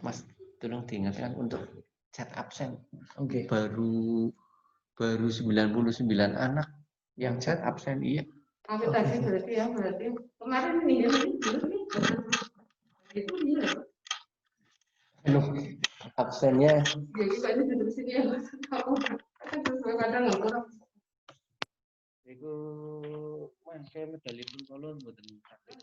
Speaker 4: Mas, tolong diingatkan untuk chat absen.
Speaker 1: Oke.
Speaker 4: Baru 99 anak yang chat absen, iya.
Speaker 2: Oke, tadi berarti ya, kemarin nih itu dia.
Speaker 4: Absennya.
Speaker 2: Jadi Pak ini duduk sini ya, Mas. Kadang
Speaker 4: Iku mangke medali pun kula mboten saged.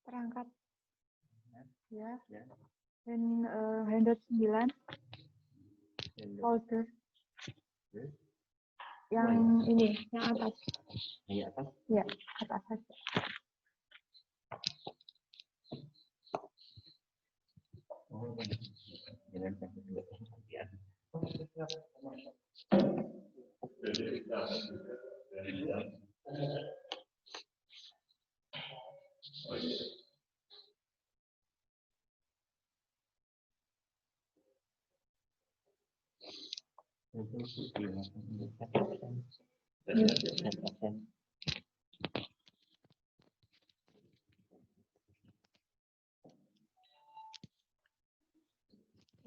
Speaker 7: Perangkat. Ya. Dan handout 9. Folder. Yang ini, yang atas.
Speaker 4: Iya atas.
Speaker 7: Ya, atas saja.
Speaker 4: Oh, jangan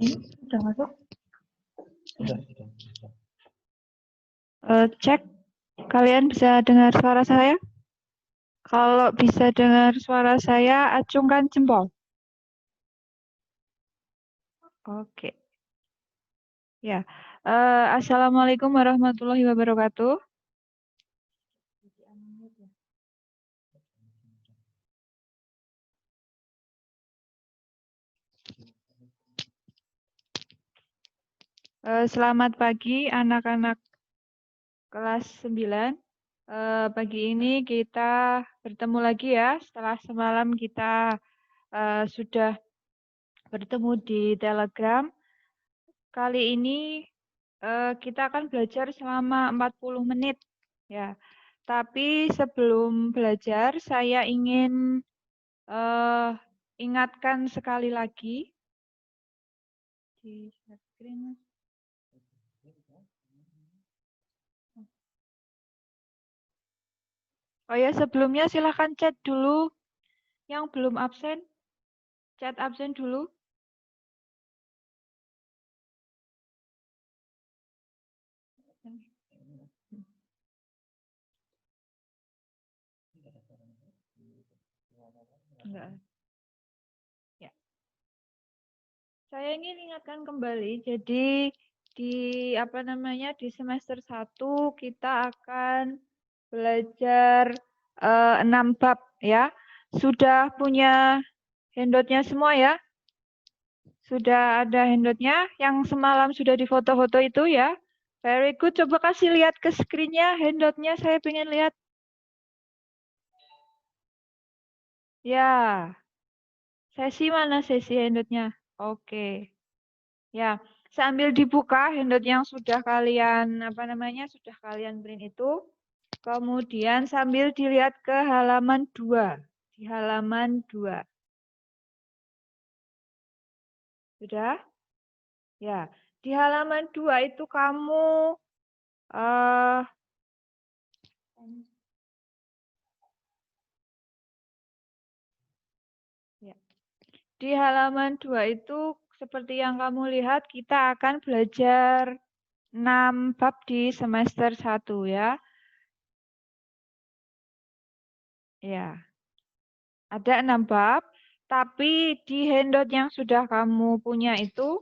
Speaker 7: Sudah masuk?
Speaker 4: Sudah.
Speaker 7: Cek, kalian bisa dengar suara saya? Kalau bisa dengar suara saya, acungkan jempol. Oke. Ya. Assalamualaikum warahmatullahi wabarakatuh. Selamat pagi anak-anak kelas 9. Pagi ini kita bertemu lagi ya, setelah semalam kita sudah bertemu di Telegram. Kali ini kita akan belajar selama 40 menit ya. Tapi sebelum belajar saya ingin ingatkan sekali lagi di screen. Oh ya, sebelumnya silahkan chat dulu yang belum absen. Chat absen dulu. Enggak. Ya. Saya ingin ingatkan kembali, jadi di di semester 1 kita akan belajar 6 bab ya. Sudah punya handoutnya semua ya? Sudah ada handoutnya yang semalam sudah difoto-foto itu ya? Very good. Coba kasih lihat ke screen-nya handoutnya, saya pengen lihat. Ya. Sesi mana sesi handoutnya? Oke. Ya, sambil dibuka handout yang sudah kalian sudah kalian print itu. Kemudian sambil dilihat ke halaman 2. Di halaman 2. Sudah? Ya, di halaman 2 itu kamu ya. Di halaman 2 itu seperti yang kamu lihat kita akan belajar 6 bab di semester 1 ya. Ya. Ada 6 bab, tapi di handout yang sudah kamu punya itu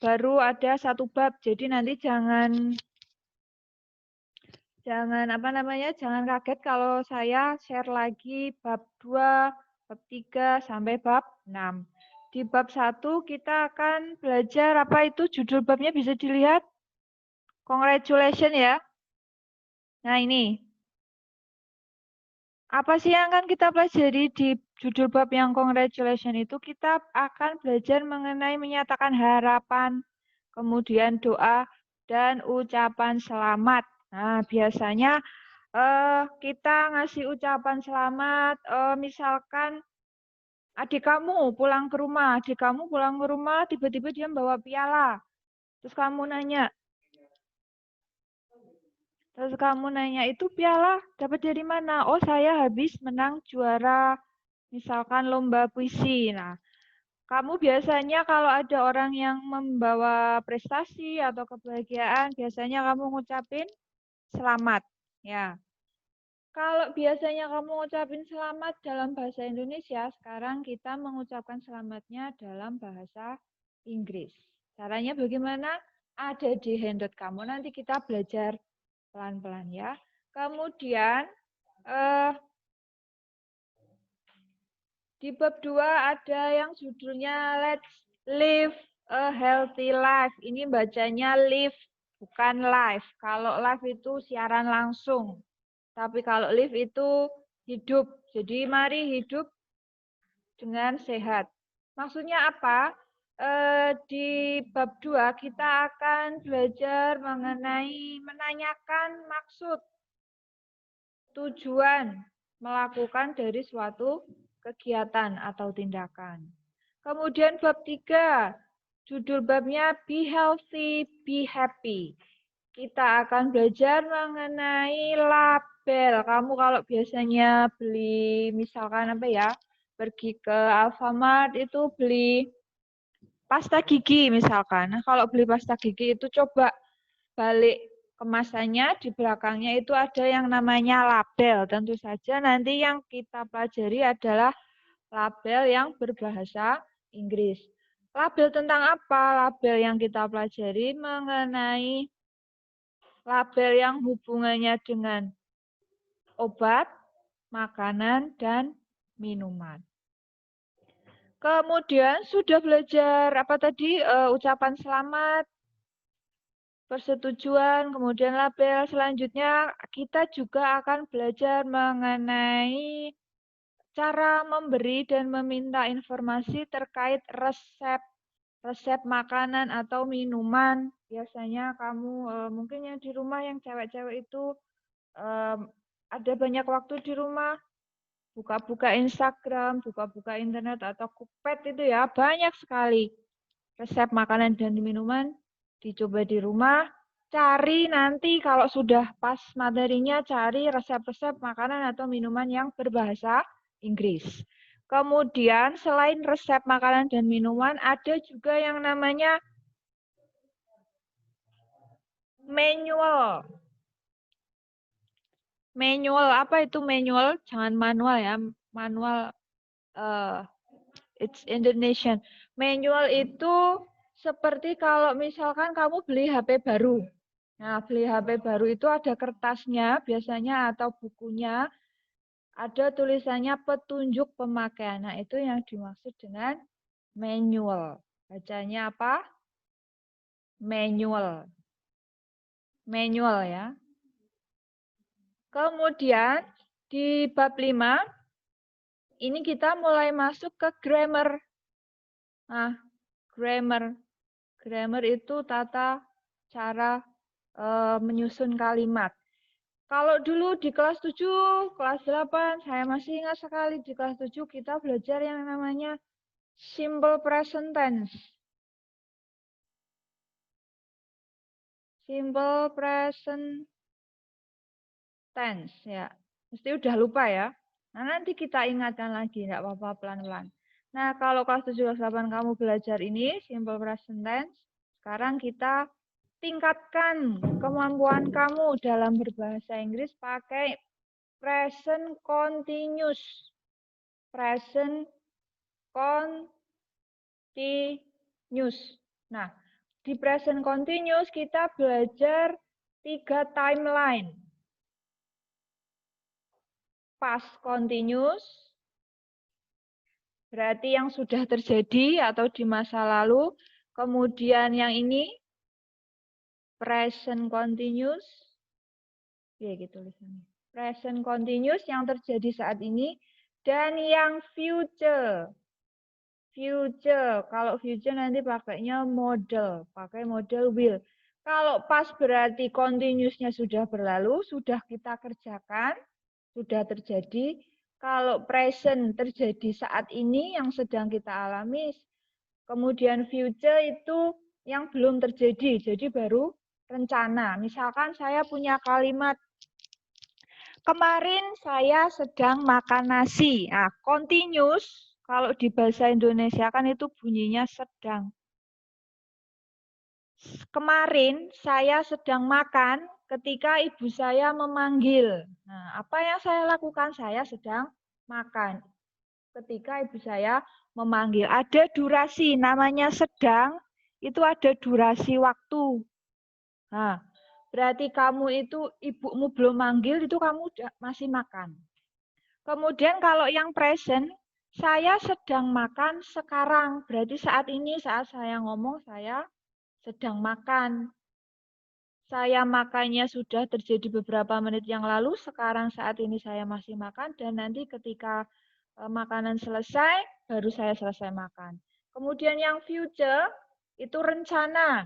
Speaker 7: baru ada 1 bab. Jadi nanti jangan jangan kaget kalau saya share lagi bab 2, bab 3 sampai bab 6. Di bab 1 kita akan belajar apa itu judul babnya bisa dilihat. Congratulations ya. Nah, ini. Apa sih yang akan kita pelajari di judul bab yang congratulations itu? Kita akan belajar mengenai menyatakan harapan, kemudian doa, dan ucapan selamat. Nah, biasanya kita ngasih ucapan selamat, misalkan adik kamu pulang ke rumah, tiba-tiba dia bawa piala. Terus kamu nanya, itu piala dapat dari mana? Oh, saya habis menang juara, misalkan lomba puisi. Nah, kamu biasanya kalau ada orang yang membawa prestasi atau kebahagiaan, biasanya kamu ngucapin selamat. Ya. Kalau biasanya kamu ngucapin selamat dalam bahasa Indonesia, sekarang kita mengucapkan selamatnya dalam bahasa Inggris. Caranya bagaimana? Ada di handout kamu. Nanti kita belajar pelan-pelan ya. Kemudian di bab 2 ada yang judulnya Let's Live a Healthy Life. Ini bacanya live, bukan live. Kalau live itu siaran langsung. Tapi kalau live itu hidup. Jadi mari hidup dengan sehat. Maksudnya apa? Di bab 2 kita akan belajar mengenai menanyakan maksud, tujuan melakukan dari suatu kegiatan atau tindakan. Kemudian bab 3, judul babnya Be Healthy, Be Happy. Kita akan belajar mengenai label. Kamu kalau biasanya beli misalkan pergi ke Alfamart itu beli pasta gigi misalkan. Nah, kalau beli pasta gigi itu coba balik kemasannya, di belakangnya itu ada yang namanya label. Tentu saja nanti yang kita pelajari adalah label yang berbahasa Inggris. Label tentang apa? Label yang kita pelajari mengenai label yang hubungannya dengan obat, makanan, dan minuman. Kemudian sudah belajar ucapan selamat, persetujuan, kemudian label. Selanjutnya kita juga akan belajar mengenai cara memberi dan meminta informasi terkait resep makanan atau minuman. Biasanya kamu mungkin yang di rumah yang cewek-cewek itu ada banyak waktu di rumah, buka-buka Instagram, buka-buka internet atau Cookpad itu ya, banyak sekali resep makanan dan minuman. Dicoba di rumah, cari nanti kalau sudah pas materinya, cari resep-resep makanan atau minuman yang berbahasa Inggris. Kemudian selain resep makanan dan minuman, ada juga yang namanya manual. Manual, apa itu manual? Jangan manual ya, manual it's Indonesian. Manual itu seperti kalau misalkan kamu beli HP baru. Nah, beli HP baru itu ada kertasnya biasanya atau bukunya, ada tulisannya petunjuk pemakaian. Nah, itu yang dimaksud dengan manual. Bacanya apa? Manual. Manual ya. Kemudian di bab 5, ini kita mulai masuk ke grammar. Nah, grammar. Grammar itu tata cara menyusun kalimat. Kalau dulu di kelas 7, kelas 8, saya masih ingat sekali di kelas 7 kita belajar yang namanya simple present tense. Simple present tense ya. Mesti udah lupa ya. Nah, nanti kita ingatkan lagi, enggak apa-apa pelan-pelan. Nah, kalau kelas 7 kelas 8 kamu belajar ini simple present tense, sekarang kita tingkatkan kemampuan kamu dalam berbahasa Inggris pakai present continuous. Present continuous. Nah, di present continuous kita belajar 3 timeline. Past continuous, berarti yang sudah terjadi atau di masa lalu. Kemudian yang ini, present continuous. Ya gitu tulisannya. Present continuous yang terjadi saat ini. Dan yang future. Future, kalau future nanti pakainya model. Pakai model will. Kalau past berarti continuousnya sudah berlalu, sudah kita kerjakan, sudah terjadi. Kalau present terjadi saat ini yang sedang kita alami. Kemudian future itu yang belum terjadi, jadi baru rencana. Misalkan saya punya kalimat, kemarin saya sedang makan nasi. Nah, continuous, kalau di bahasa Indonesia kan itu bunyinya sedang. Kemarin saya sedang makan ketika ibu saya memanggil. Nah, apa yang saya lakukan? Saya sedang makan ketika ibu saya memanggil. Ada durasi, namanya sedang, itu ada durasi waktu. Nah, berarti kamu itu, ibumu belum manggil, itu kamu masih makan. Kemudian kalau yang present, saya sedang makan sekarang. Berarti saat ini, saat saya ngomong, saya sedang makan. Saya makannya sudah terjadi beberapa menit yang lalu, sekarang saat ini saya masih makan, dan nanti ketika makanan selesai, baru saya selesai makan. Kemudian yang future, itu rencana.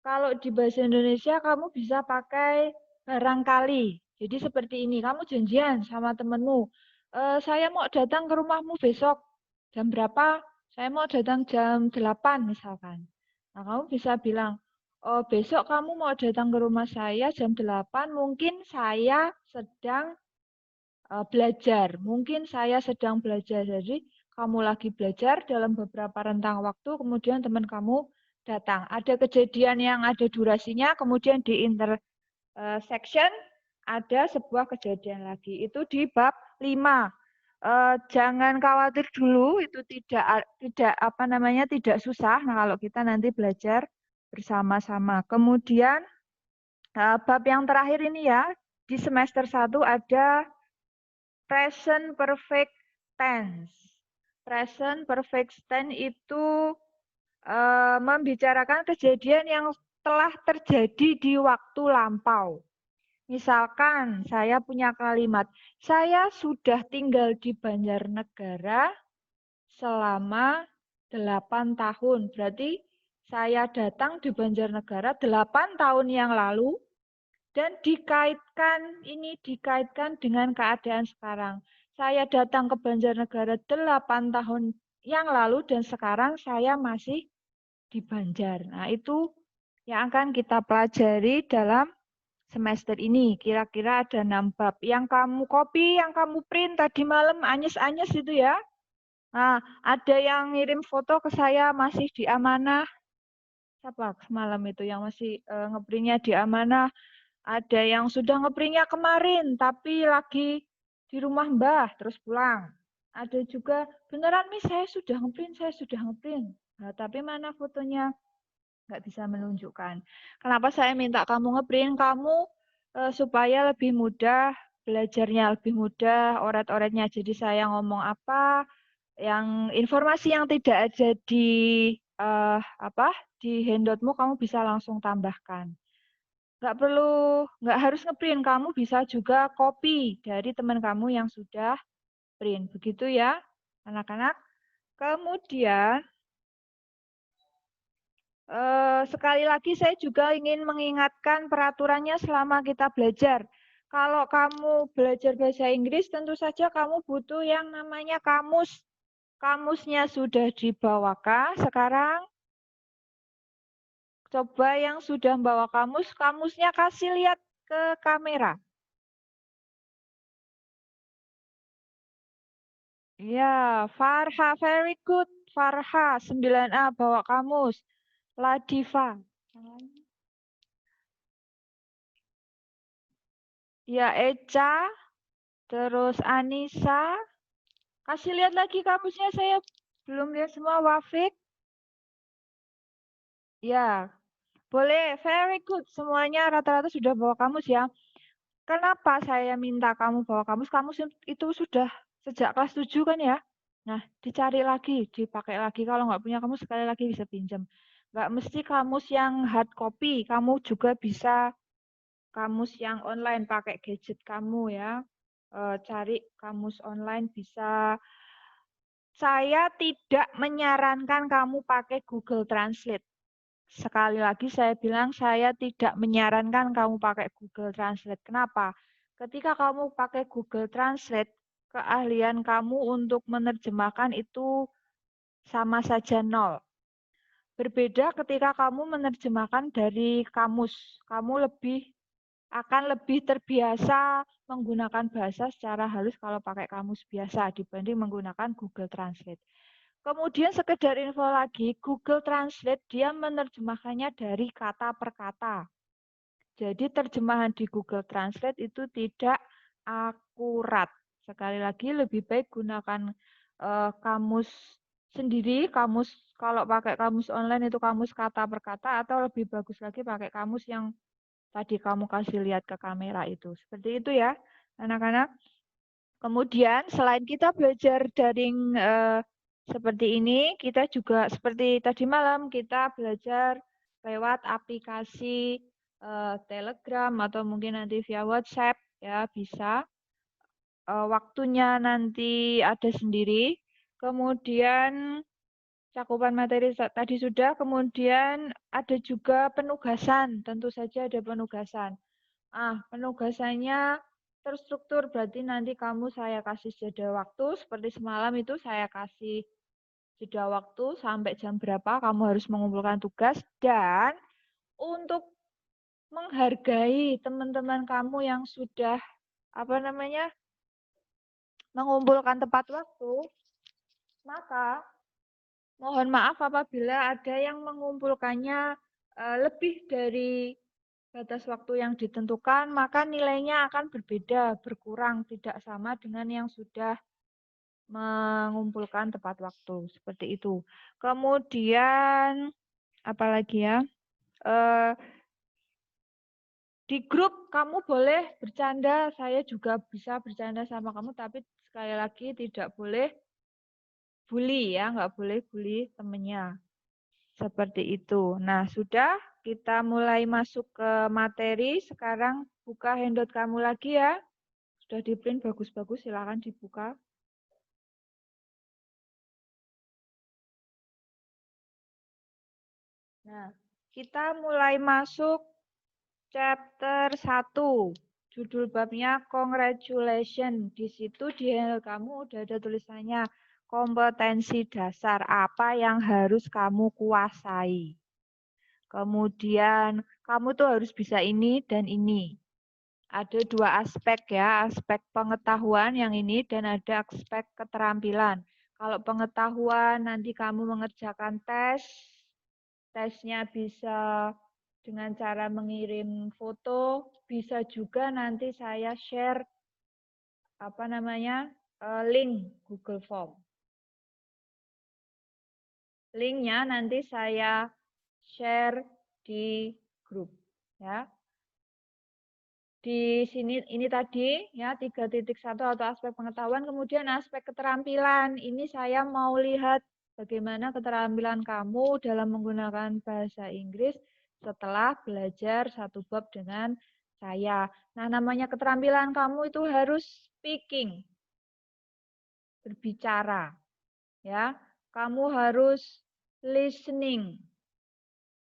Speaker 7: Kalau di bahasa Indonesia, kamu bisa pakai barangkali. Jadi seperti ini, kamu janjian sama temenmu, saya mau datang ke rumahmu besok, jam berapa? Saya mau datang jam 8 misalkan. Nah, kamu bisa bilang, oh, besok kamu mau datang ke rumah saya jam 8, mungkin saya sedang belajar. Mungkin saya sedang belajar. Jadi kamu lagi belajar dalam beberapa rentang waktu, kemudian teman kamu datang. Ada kejadian yang ada durasinya, kemudian di intersection ada sebuah kejadian lagi. Itu di bab 5. Jangan khawatir dulu, itu tidak susah. Nah, kalau kita nanti belajar bersama-sama. Kemudian bab yang terakhir ini ya, di semester 1 ada present perfect tense. Present perfect tense itu membicarakan kejadian yang telah terjadi di waktu lampau. Misalkan saya punya kalimat, saya sudah tinggal di Banjarnegara selama 8 tahun. Berarti saya datang di Banjarnegara 8 tahun yang lalu dan dikaitkan dengan keadaan sekarang. Saya datang ke Banjarnegara 8 tahun yang lalu dan sekarang saya masih di Banjar. Nah, itu yang akan kita pelajari dalam semester ini. Kira-kira ada 6 bab. Yang kamu copy, yang kamu print tadi malam, anyes-anyes itu ya. Nah, ada yang ngirim foto ke saya masih di amanah. Siapa semalam itu yang masih ngeprintnya di amanah? Ada yang sudah ngeprintnya kemarin, tapi lagi di rumah Mbah, terus pulang. Ada juga, beneran Miss, saya sudah ngeprint. Nah, tapi mana fotonya? Nggak bisa menunjukkan. Kenapa saya minta kamu ngeprint? Kamu supaya lebih mudah, belajarnya lebih mudah, oret-oretnya. Jadi saya ngomong apa, yang informasi yang tidak ada di di handoutmu, kamu bisa langsung tambahkan. Nggak harus ngeprint, kamu bisa juga copy dari teman kamu yang sudah print. Begitu ya, anak-anak. Kemudian, sekali lagi saya juga ingin mengingatkan peraturannya selama kita belajar. Kalau kamu belajar bahasa Inggris, tentu saja kamu butuh yang namanya kamus. Kamusnya sudah dibawakah sekarang? Coba yang sudah membawa kamus, kamusnya kasih lihat ke kamera. Ya, Farha, very good. Farha, 9A, bawa kamus. Ladifa. Ya, Eca. Terus Anissa. Kasih lihat lagi kamusnya, saya belum lihat semua. Wafik. Ya, boleh. Very good. Semuanya rata-rata sudah bawa kamus ya. Kenapa saya minta kamu bawa kamus? Kamus itu sudah sejak kelas 7 kan ya? Nah, dicari lagi, dipakai lagi. Kalau nggak punya kamus, sekali lagi bisa pinjam. Nggak mesti kamus yang hard copy. Kamu juga bisa kamus yang online, pakai gadget kamu ya. Cari kamus online bisa. Saya tidak menyarankan kamu pakai Google Translate. Sekali lagi saya bilang saya tidak menyarankan kamu pakai Google Translate. Kenapa? Ketika kamu pakai Google Translate, keahlian kamu untuk menerjemahkan itu sama saja nol. Berbeda ketika kamu menerjemahkan dari kamus. Kamu akan lebih terbiasa menggunakan bahasa secara halus kalau pakai kamus biasa dibanding menggunakan Google Translate. Kemudian sekedar info lagi, Google Translate dia menerjemahkannya dari kata per kata. Jadi terjemahan di Google Translate itu tidak akurat. Sekali lagi lebih baik gunakan kamus sendiri, kamus kalau pakai kamus online itu kamus kata per kata, atau lebih bagus lagi pakai kamus yang tadi kamu kasih lihat ke kamera itu. Seperti itu ya, anak-anak. Kemudian selain kita belajar daring seperti ini, kita juga seperti tadi malam kita belajar lewat aplikasi Telegram atau mungkin nanti via WhatsApp ya bisa. Waktunya nanti ada sendiri. Kemudian cakupan materi tadi sudah, kemudian ada juga penugasan, tentu saja ada penugasan. Penugasannya terstruktur, berarti nanti saya kasih jeda waktu, seperti semalam itu saya kasih jeda waktu sampai jam berapa kamu harus mengumpulkan tugas, dan untuk menghargai teman-teman kamu yang sudah mengumpulkan tepat waktu, maka mohon maaf apabila ada yang mengumpulkannya lebih dari batas waktu yang ditentukan, maka nilainya akan berbeda, berkurang, tidak sama dengan yang sudah mengumpulkan tepat waktu. Seperti itu. Kemudian, apalagi ya? Di grup kamu boleh bercanda, saya juga bisa bercanda sama kamu, tapi sekali lagi tidak boleh bully ya, nggak boleh bully temennya. Seperti itu. Nah, sudah kita mulai masuk ke materi. Sekarang buka handout kamu lagi ya. Sudah di print bagus-bagus, silakan dibuka. Nah, kita mulai masuk chapter 1. Judul babnya Congratulations. Di situ di handout kamu udah ada tulisannya kompetensi dasar apa yang harus kamu kuasai. Kemudian kamu tuh harus bisa ini dan ini. Ada dua aspek ya, aspek pengetahuan yang ini dan ada aspek keterampilan. Kalau pengetahuan nanti kamu mengerjakan tes, tesnya bisa dengan cara mengirim foto, bisa juga nanti saya share link Google Form. Linknya nanti saya share di grup ya. Di sini ini tadi ya 3.1 atau aspek pengetahuan, kemudian aspek keterampilan. Ini saya mau lihat bagaimana keterampilan kamu dalam menggunakan bahasa Inggris setelah belajar satu bab dengan saya. Nah, namanya keterampilan kamu itu harus speaking. Berbicara. Ya. Kamu harus listening,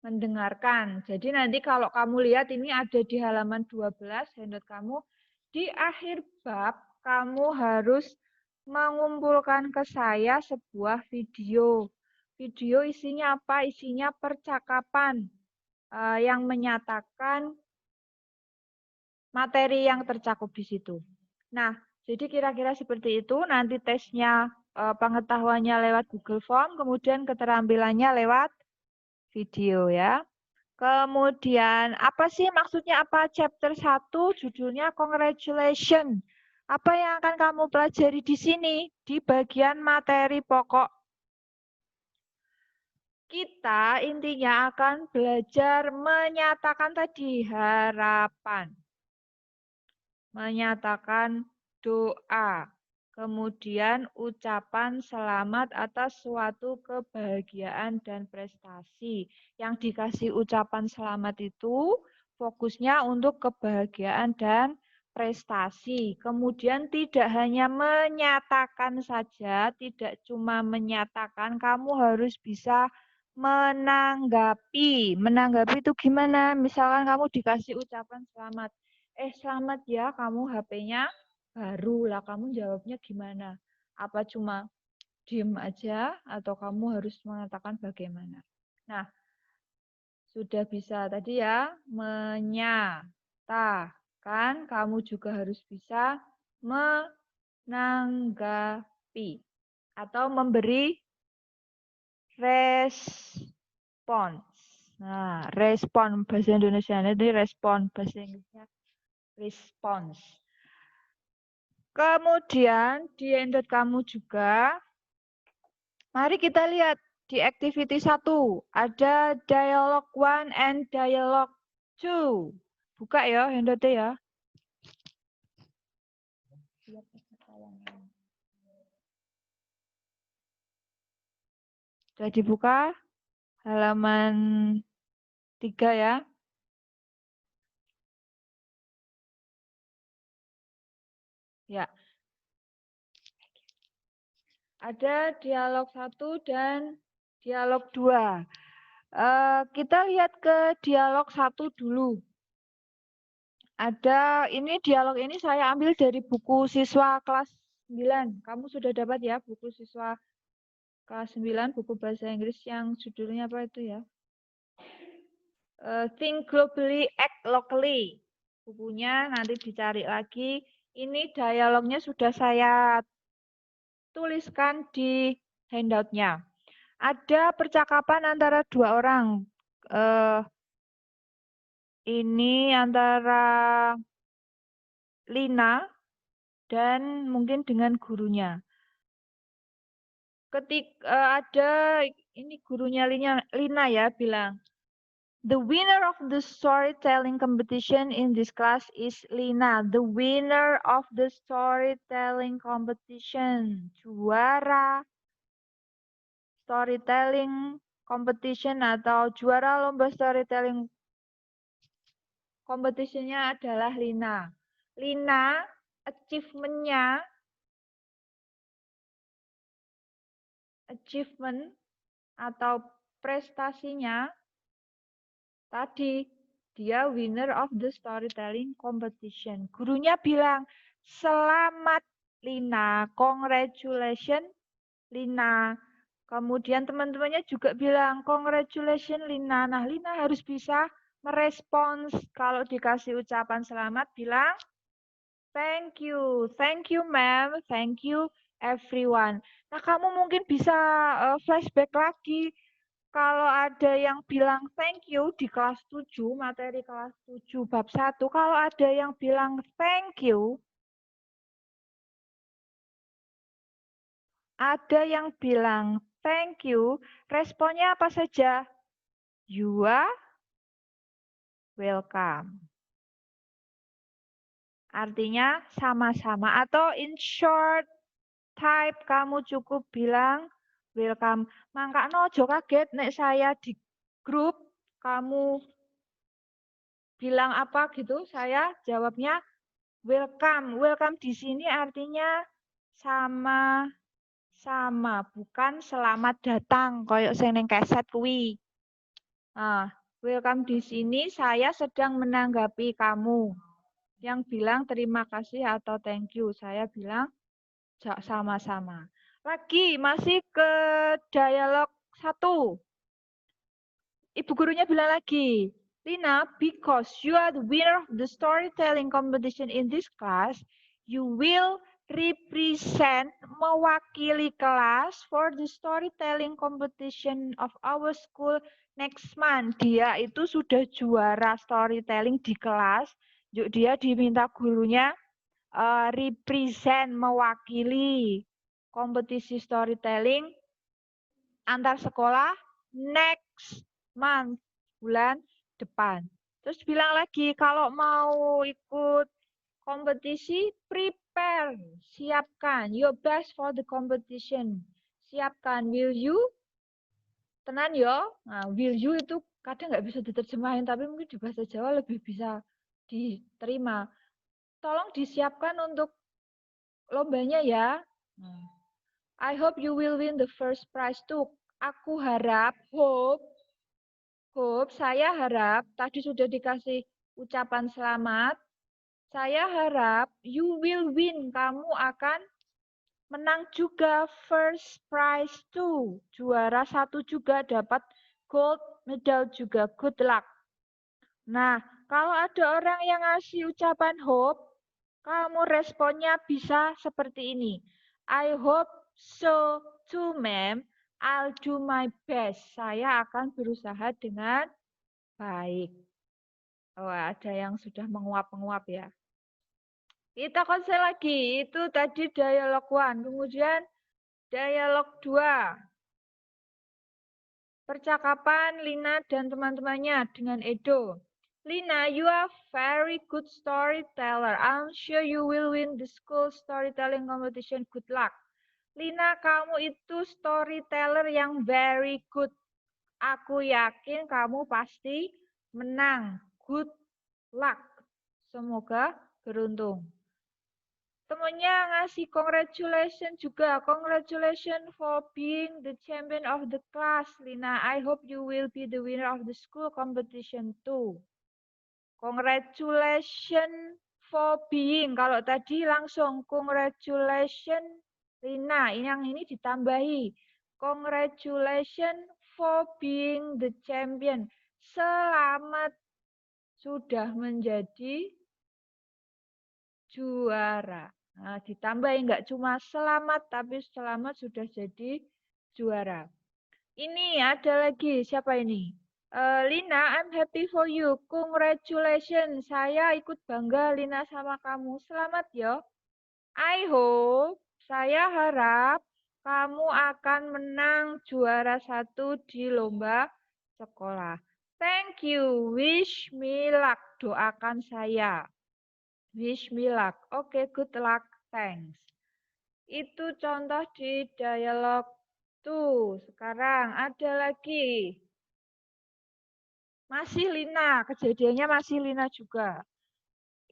Speaker 7: mendengarkan. Jadi nanti kalau kamu lihat ini ada di halaman 12 handout kamu, di akhir bab kamu harus mengumpulkan ke saya sebuah video. Video isinya apa? Isinya percakapan yang menyatakan materi yang tercakup di situ. Nah, jadi kira-kira seperti itu. Nanti tesnya pengetahuannya lewat Google Form, kemudian keterampilannya lewat video ya. Kemudian apa sih maksudnya apa chapter 1 judulnya Congratulations. Apa yang akan kamu pelajari di sini di bagian materi pokok? Kita intinya akan belajar menyatakan tadi harapan. Menyatakan doa. Kemudian ucapan selamat atas suatu kebahagiaan dan prestasi. Yang dikasih ucapan selamat itu fokusnya untuk kebahagiaan dan prestasi. Kemudian tidak hanya menyatakan saja, tidak cuma menyatakan, kamu harus bisa menanggapi. Menanggapi itu gimana? Misalkan kamu dikasih ucapan selamat. Selamat ya, kamu HP-nya baru lah. Kamu jawabnya gimana? Apa cuma diem aja atau kamu harus mengatakan bagaimana? Nah, sudah bisa tadi ya, menyatakan, kamu juga harus bisa menanggapi atau memberi respons. Nah, respon bahasa Indonesia ini respon, bahasa Inggrisnya respons. Kemudian di handout kamu juga, mari kita lihat di activity 1 ada dialog 1 and dialog 2. Buka ya handoutnya ya. Sudah dibuka halaman 3 ya. Ya. Ada dialog 1 dan dialog 2. Kita lihat ke dialog 1 dulu. Ada ini dialog ini saya ambil dari buku siswa kelas 9. Kamu sudah dapat ya buku siswa kelas 9, buku bahasa Inggris yang judulnya apa itu ya? Think Globally, Act Locally. Bukunya nanti dicari lagi. Ini dialognya sudah saya tuliskan di handoutnya. Ada percakapan antara dua orang. Ini antara Lina dan mungkin dengan gurunya. Ada ini gurunya Lina ya bilang, the winner of the storytelling competition in this class is Lina. The winner of the storytelling competition. Juara storytelling competition atau juara lomba storytelling competition-nya adalah Lina. Lina achievement atau prestasinya tadi dia winner of the storytelling competition. Gurunya bilang, selamat Lina, congratulations Lina. Kemudian teman-temannya juga bilang, congratulations Lina. Nah, Lina harus bisa merespons kalau dikasih ucapan selamat, bilang, thank you ma'am, thank you everyone. Nah, kamu mungkin bisa flashback lagi. Kalau ada yang bilang thank you di kelas 7, materi kelas 7 bab 1, kalau ada yang bilang thank you, responnya apa saja? You are welcome. Artinya sama-sama. Atau in short type, kamu cukup bilang welcome. Mangkakno ojo kaget nek saya di grup kamu bilang apa gitu, saya jawabnya welcome. Welcome di sini artinya sama-sama, bukan selamat datang koyo sing ning keset kuwi. Nah, welcome di sini saya sedang menanggapi kamu. Yang bilang terima kasih atau thank you, saya bilang sama-sama. Lagi masih ke dialog 1. Ibu gurunya bilang lagi, Lina, because you are the winner of the storytelling competition in this class, you will represent, mewakili kelas for the storytelling competition of our school next month. Dia itu sudah juara storytelling di kelas, dia diminta gurunya represent, mewakili kompetisi storytelling antar sekolah next month, bulan depan. Terus bilang lagi, kalau mau ikut kompetisi, prepare, siapkan, your best for the competition. Siapkan, will you? Tenan yo. Nah, will you itu kadang nggak bisa diterjemahin, tapi mungkin di bahasa Jawa lebih bisa diterima. Tolong disiapkan untuk lombanya ya. I hope you will win the first prize too. Aku harap, hope, saya harap, tadi sudah dikasih ucapan selamat. Saya harap you will win, kamu akan menang juga first prize too. Juara 1 juga dapat gold medal juga. Good luck. Nah, kalau ada orang yang ngasih ucapan hope, kamu responnya bisa seperti ini. I hope so too, ma'am. I'll do my best. Saya akan berusaha dengan baik. Oh, ada yang sudah menguap-menguap ya. Kita konsen lagi. Itu tadi dialog 1. Kemudian dialog 2. Percakapan Lina dan teman-temannya dengan Edo. Lina, you are very good storyteller. I'm sure you will win the school storytelling competition. Good luck. Lina, kamu itu storyteller yang very good. Aku yakin kamu pasti menang. Good luck. Semoga beruntung. Temennya ngasih congratulations juga. Congratulations for being the champion of the class, Lina. I hope you will be the winner of the school competition too. Congratulations for being. Kalau tadi langsung congratulations, Lina. Yang ini ditambahi. Congratulations for being the champion. Selamat sudah menjadi juara. Nah, ditambahin nggak cuma selamat, tapi selamat sudah jadi juara. Ini ada lagi, siapa ini? Lina, I'm happy for you. Congratulations. Saya ikut bangga, Lina, sama kamu. Selamat ya. I hope, saya harap kamu akan menang juara 1 di lomba sekolah. Thank you. Wish me luck. Doakan saya. Wish me luck. Oke, good luck. Thanks. Itu contoh di dialog tuh. Sekarang ada lagi. Masih Lina. Kejadiannya masih Lina juga.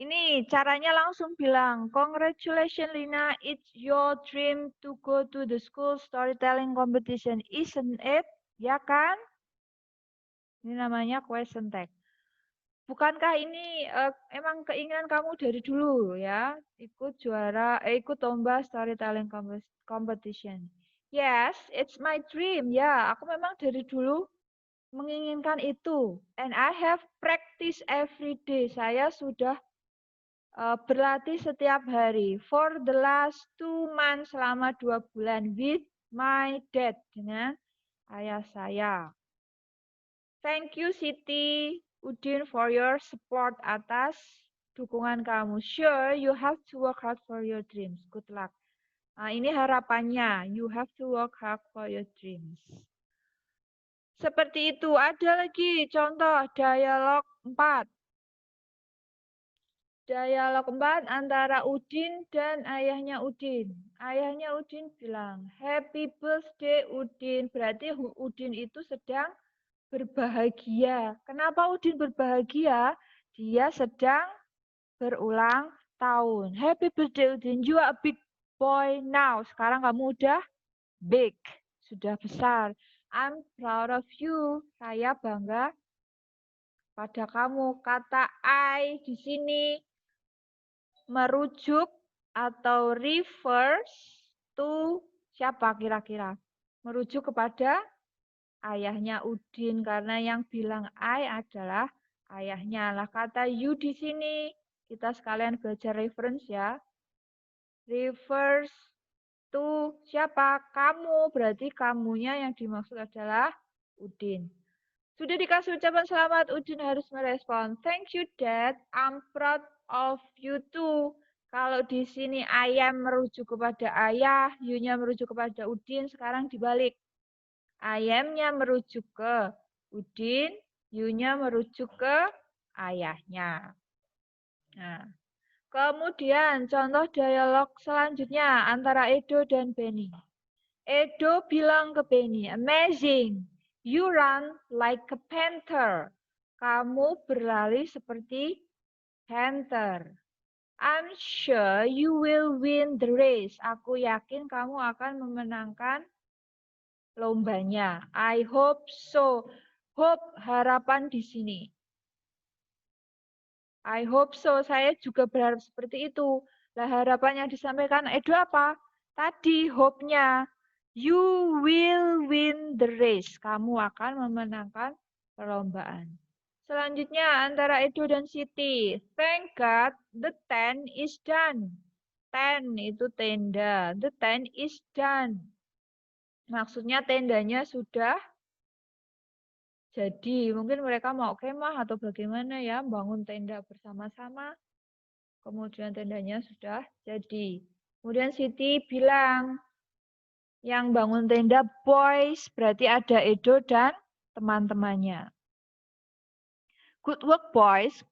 Speaker 7: Ini caranya langsung bilang, congratulations Lina, it's your dream to go to the school storytelling competition, isn't it? Ya kan? Ini namanya question tag. Bukankah ini emang keinginan kamu dari dulu ya, ikut lomba storytelling competition? Yes, it's my dream. Ya, aku memang dari dulu menginginkan itu. And I have practice every day. Saya sudah berlatih setiap hari. For the last 2 months, selama 2 bulan with my dad, dengan ayah saya. Thank you Siti Udin for your support atas dukungan kamu. Sure, you have to work hard for your dreams. Good luck. Nah, ini harapannya. You have to work hard for your dreams. Seperti itu. Ada lagi contoh dialog 4. Dialog 4 antara Udin dan ayahnya Udin. Ayahnya Udin bilang, Happy birthday Udin. Berarti Udin itu sedang berbahagia. Kenapa Udin berbahagia? Dia sedang berulang tahun. Happy birthday Udin, you are a big boy now. Sekarang kamu udah big, sudah besar. I'm proud of you. Saya bangga pada kamu. Kata I di sini merujuk atau refers to siapa kira-kira? Merujuk kepada ayahnya Udin, karena yang bilang I adalah ayahnya. Lah kata you di sini kita sekalian belajar reference ya. Refers to siapa? Kamu. Berarti kamunya yang dimaksud adalah Udin. Sudah dikasih ucapan selamat, Udin harus merespon. Thank you, Dad. I'm proud of you too. Kalau di sini ayam merujuk kepada ayah, you-nya merujuk kepada Udin, sekarang dibalik. Ayamnya merujuk ke Udin, you-nya merujuk ke ayahnya. Nah, kemudian contoh dialog selanjutnya antara Edo dan Benny. Edo bilang ke Benny, amazing, you run like a panther. Kamu berlari seperti panther. I'm sure you will win the race. Aku yakin kamu akan memenangkan lombanya. I hope so. Hope harapan di sini. I hope so. Saya juga berharap seperti itu. Lah harapan yang disampaikan Edo apa? Tadi hope-nya. You will win the race. Kamu akan memenangkan perlombaan. Selanjutnya antara Edo dan Siti. Thank God the tent is done. Tent itu tenda. The tent is done. Maksudnya tendanya sudah jadi. Mungkin mereka mau kemah atau bagaimana ya, bangun tenda bersama-sama. Kemudian tendanya sudah jadi. Kemudian Siti bilang, yang bangun tenda boys, berarti ada Edo dan teman-temannya. Good work boys.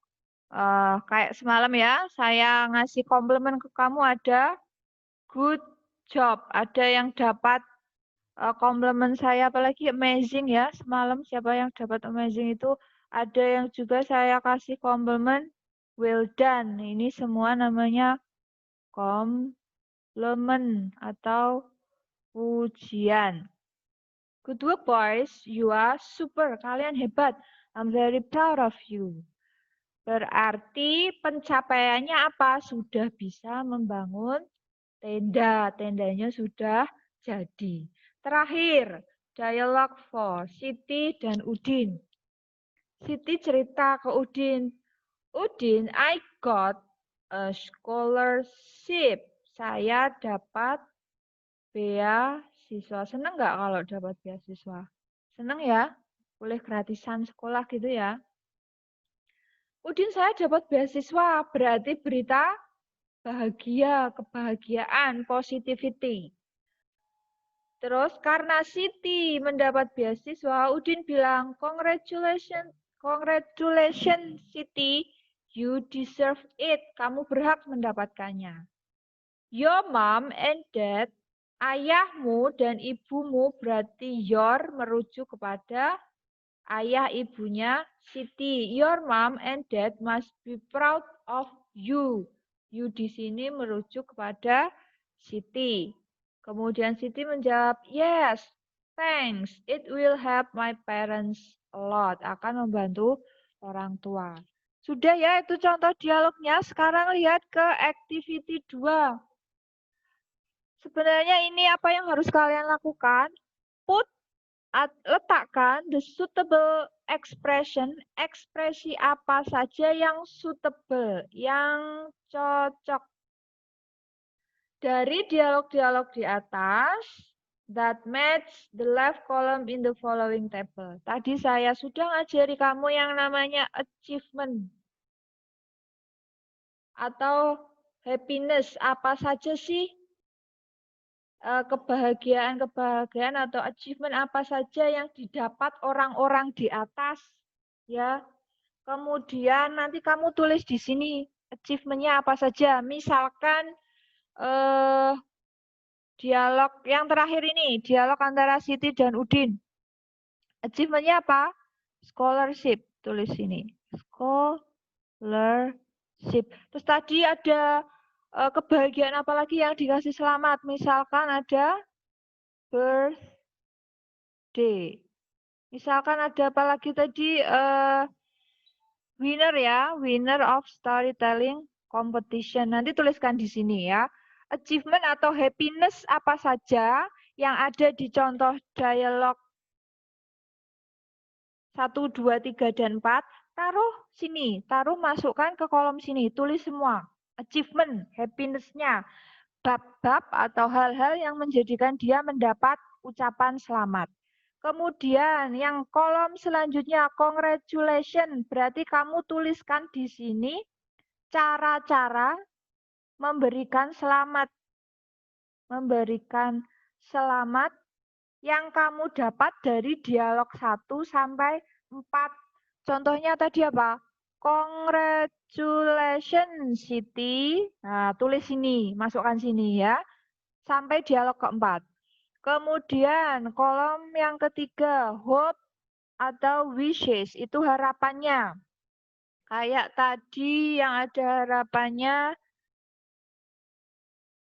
Speaker 7: Kayak semalam ya, saya ngasih komplimen ke kamu ada good job. Ada yang dapat komplimen saya, apalagi amazing ya. Semalam siapa yang dapat amazing itu, ada yang juga saya kasih komplimen well done. Ini semua namanya komplimen atau pujian. Good work boys, you are super. Kalian hebat. I'm very proud of you. Berarti pencapaiannya apa? Sudah bisa membangun tenda. Tendanya sudah jadi. Terakhir, dialog for Siti dan Udin. Siti cerita ke Udin. Udin, I got a scholarship. Saya dapat beasiswa. Seneng nggak kalau dapat beasiswa? Seneng ya? Boleh gratisan sekolah gitu ya. Udin, saya dapat beasiswa. Berarti berita bahagia, kebahagiaan, positivity. Terus karena Siti mendapat beasiswa, Udin bilang, congratulations Siti, you deserve it. Kamu berhak mendapatkannya. Your mom and dad, ayahmu dan ibumu, berarti your merujuk kepada ayah ibunya Siti. Your mom and dad must be proud of you. You di sini merujuk kepada Siti. Kemudian Siti menjawab, yes, thanks. It will help my parents a lot. Akan membantu orang tua. Sudah ya, itu contoh dialognya. Sekarang lihat ke activity 2. Sebenarnya ini apa yang harus kalian lakukan? Letakkan the suitable expression, ekspresi apa saja yang suitable, yang cocok. Dari dialog-dialog di atas, that match the left column in the following table. Tadi saya sudah ngajari kamu yang namanya achievement atau happiness. Apa saja sih kebahagiaan atau achievement apa saja yang didapat orang-orang di atas, ya. Kemudian nanti kamu tulis di sini achievement-nya apa saja. Misalkan dialog yang terakhir ini, dialog antara Siti dan Udin. Achievement-nya apa? Scholarship, tulis sini. Scholarship. Terus tadi ada kebahagiaan apa lagi yang dikasih selamat? Misalkan ada birthday. Misalkan ada apa lagi tadi? Winner ya, winner of storytelling competition. Nanti tuliskan di sini ya. Achievement atau happiness apa saja yang ada di contoh dialog 1, 2, 3, dan 4. Taruh sini, masukkan ke kolom sini. Tulis semua. Achievement, happiness-nya. Bab-bab atau hal-hal yang menjadikan dia mendapat ucapan selamat. Kemudian yang kolom selanjutnya, congratulations, berarti kamu tuliskan di sini cara-cara memberikan selamat. Memberikan selamat yang kamu dapat dari dialog 1 sampai 4. Contohnya tadi apa? Congratulations, Siti. Nah, tulis sini, masukkan sini ya. Sampai dialog keempat. Kemudian kolom yang ketiga, hope atau wishes, itu harapannya. Kayak tadi yang ada harapannya,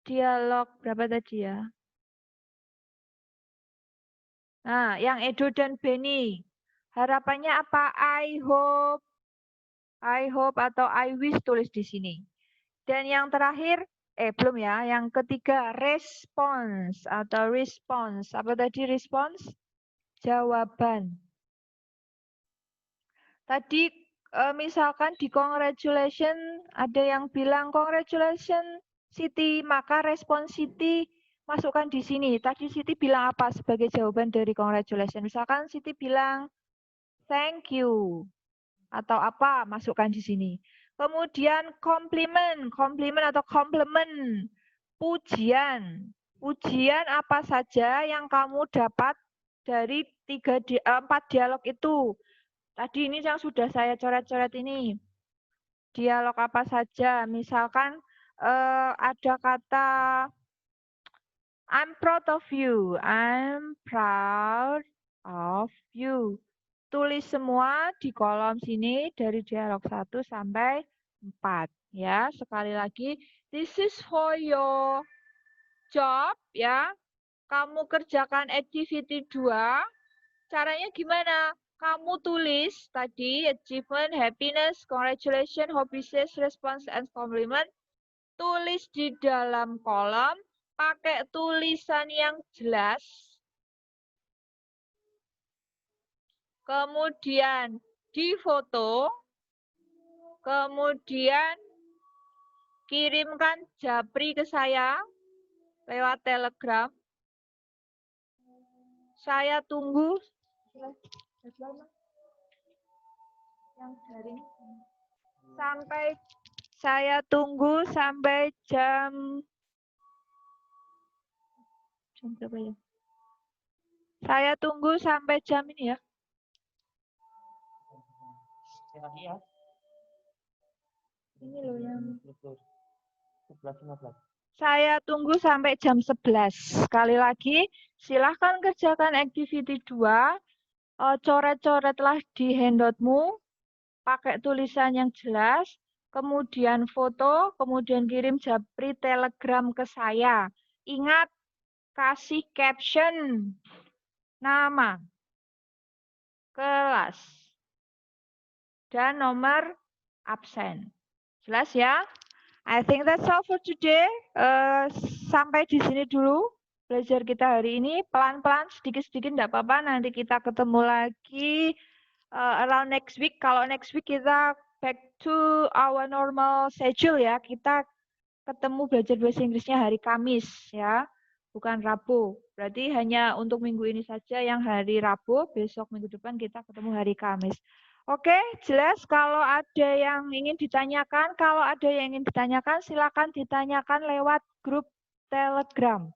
Speaker 7: dialog berapa tadi ya? Nah, yang Edo dan Benny. Harapannya apa? I hope atau I wish tulis di sini. Dan yang terakhir, belum ya. Yang ketiga, response atau response. Apa tadi response? Jawaban. Tadi misalkan di congratulation ada yang bilang congratulation Siti, maka respon Siti masukkan di sini. Tadi Siti bilang apa sebagai jawaban dari congratulation? Misalkan Siti bilang thank you atau apa, masukkan di sini. Kemudian compliment atau compliment, pujian. Pujian apa saja yang kamu dapat dari 4 dialog itu. Tadi ini yang sudah saya coret-coret ini. Dialog apa saja, misalkan ada kata I'm proud of you. I'm proud of you. Tulis semua di kolom sini dari dialog 1 sampai 4. Ya, sekali lagi, this is for your job ya. Kamu kerjakan activity 2. Caranya gimana? Kamu tulis tadi achievement, happiness, congratulations, hobbies, response, and compliment. Tulis di dalam kolom, pakai tulisan yang jelas. Kemudian difoto. Kemudian kirimkan japri ke saya lewat Telegram. Saya tunggu. Yang daring. Saya tunggu sampai jam berapa ya? Saya tunggu sampai jam ini ya. Ini loh yang
Speaker 4: 11.15.
Speaker 7: saya tunggu sampai jam 11. Sekali lagi, silahkan kerjakan activity 2. Coret-coretlah di handoutmu. Pakai tulisan yang jelas. Kemudian foto. Kemudian kirim japri Telegram ke saya. Ingat, kasih caption. Nama. Kelas. Dan nomor absen. Jelas ya? I think that's all for today. Sampai di sini dulu belajar kita hari ini. Pelan-pelan, sedikit-sedikit enggak apa-apa. Nanti kita ketemu lagi around next week. Kalau next week kita back to our normal schedule ya. Kita ketemu belajar bahasa Inggrisnya hari Kamis ya. Bukan Rabu. Berarti hanya untuk minggu ini saja yang hari Rabu. Besok minggu depan kita ketemu hari Kamis. Oke, jelas. Kalau ada yang ingin ditanyakan, silakan ditanyakan lewat grup Telegram.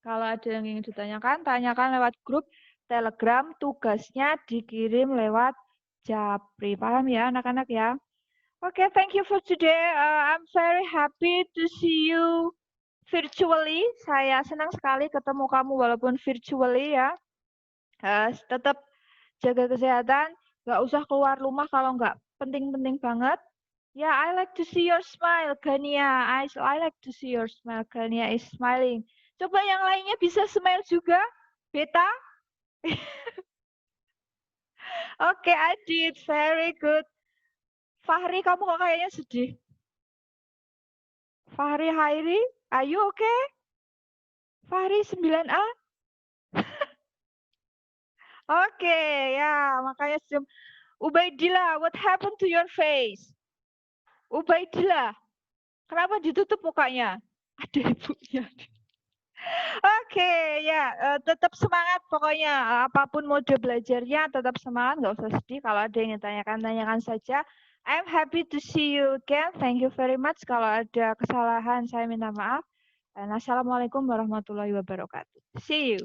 Speaker 7: Kalau ada yang ingin ditanyakan, tanyakan lewat grup Telegram. Tugasnya dikirim lewat japri. Paham ya, anak-anak ya? Oke, thank you for today. I'm very happy to see you virtually. Saya senang sekali ketemu kamu walaupun virtually ya. Tetap jaga kesehatan. Nggak usah keluar rumah kalau nggak penting-penting banget. Ya, I like to see your smile, Gania. I like to see your smile. Gania is smiling. Coba yang lainnya bisa smile juga. Beta. Oke, Adit. Very good. Fahri, kamu kok kayaknya sedih? Fahri Hairi, are you okay? Fahri 9A? Oke, ya, makanya Ubaidillah, what happened to your face? Ubaidillah, kenapa ditutup mukanya? Ada ibunya. Oke, ya, tetap semangat pokoknya. Apapun mode belajarnya, tetap semangat, nggak usah sedih. Kalau ada yang ditanyakan, tanyakan saja. I'm happy to see you again. Thank you very much. Kalau ada kesalahan, saya minta maaf. Dan assalamualaikum warahmatullahi wabarakatuh. See you.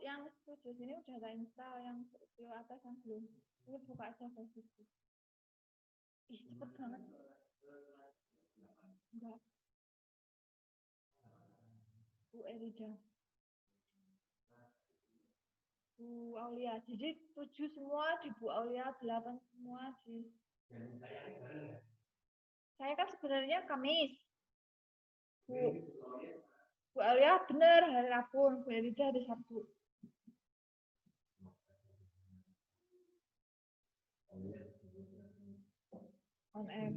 Speaker 7: Yang studio sini udah saya install, yang studio atas yang belum. Ini buka aja Facebook. Ih, cepet banget. Enggak. Bu Erida. Bu Aulia. Jadi 7 semua di Bu Aulia, 8 semua di. Saya kan sebenarnya Kamis. Bu Aulia benar hari Rabu, Bu Elida hari Sabtu. On air.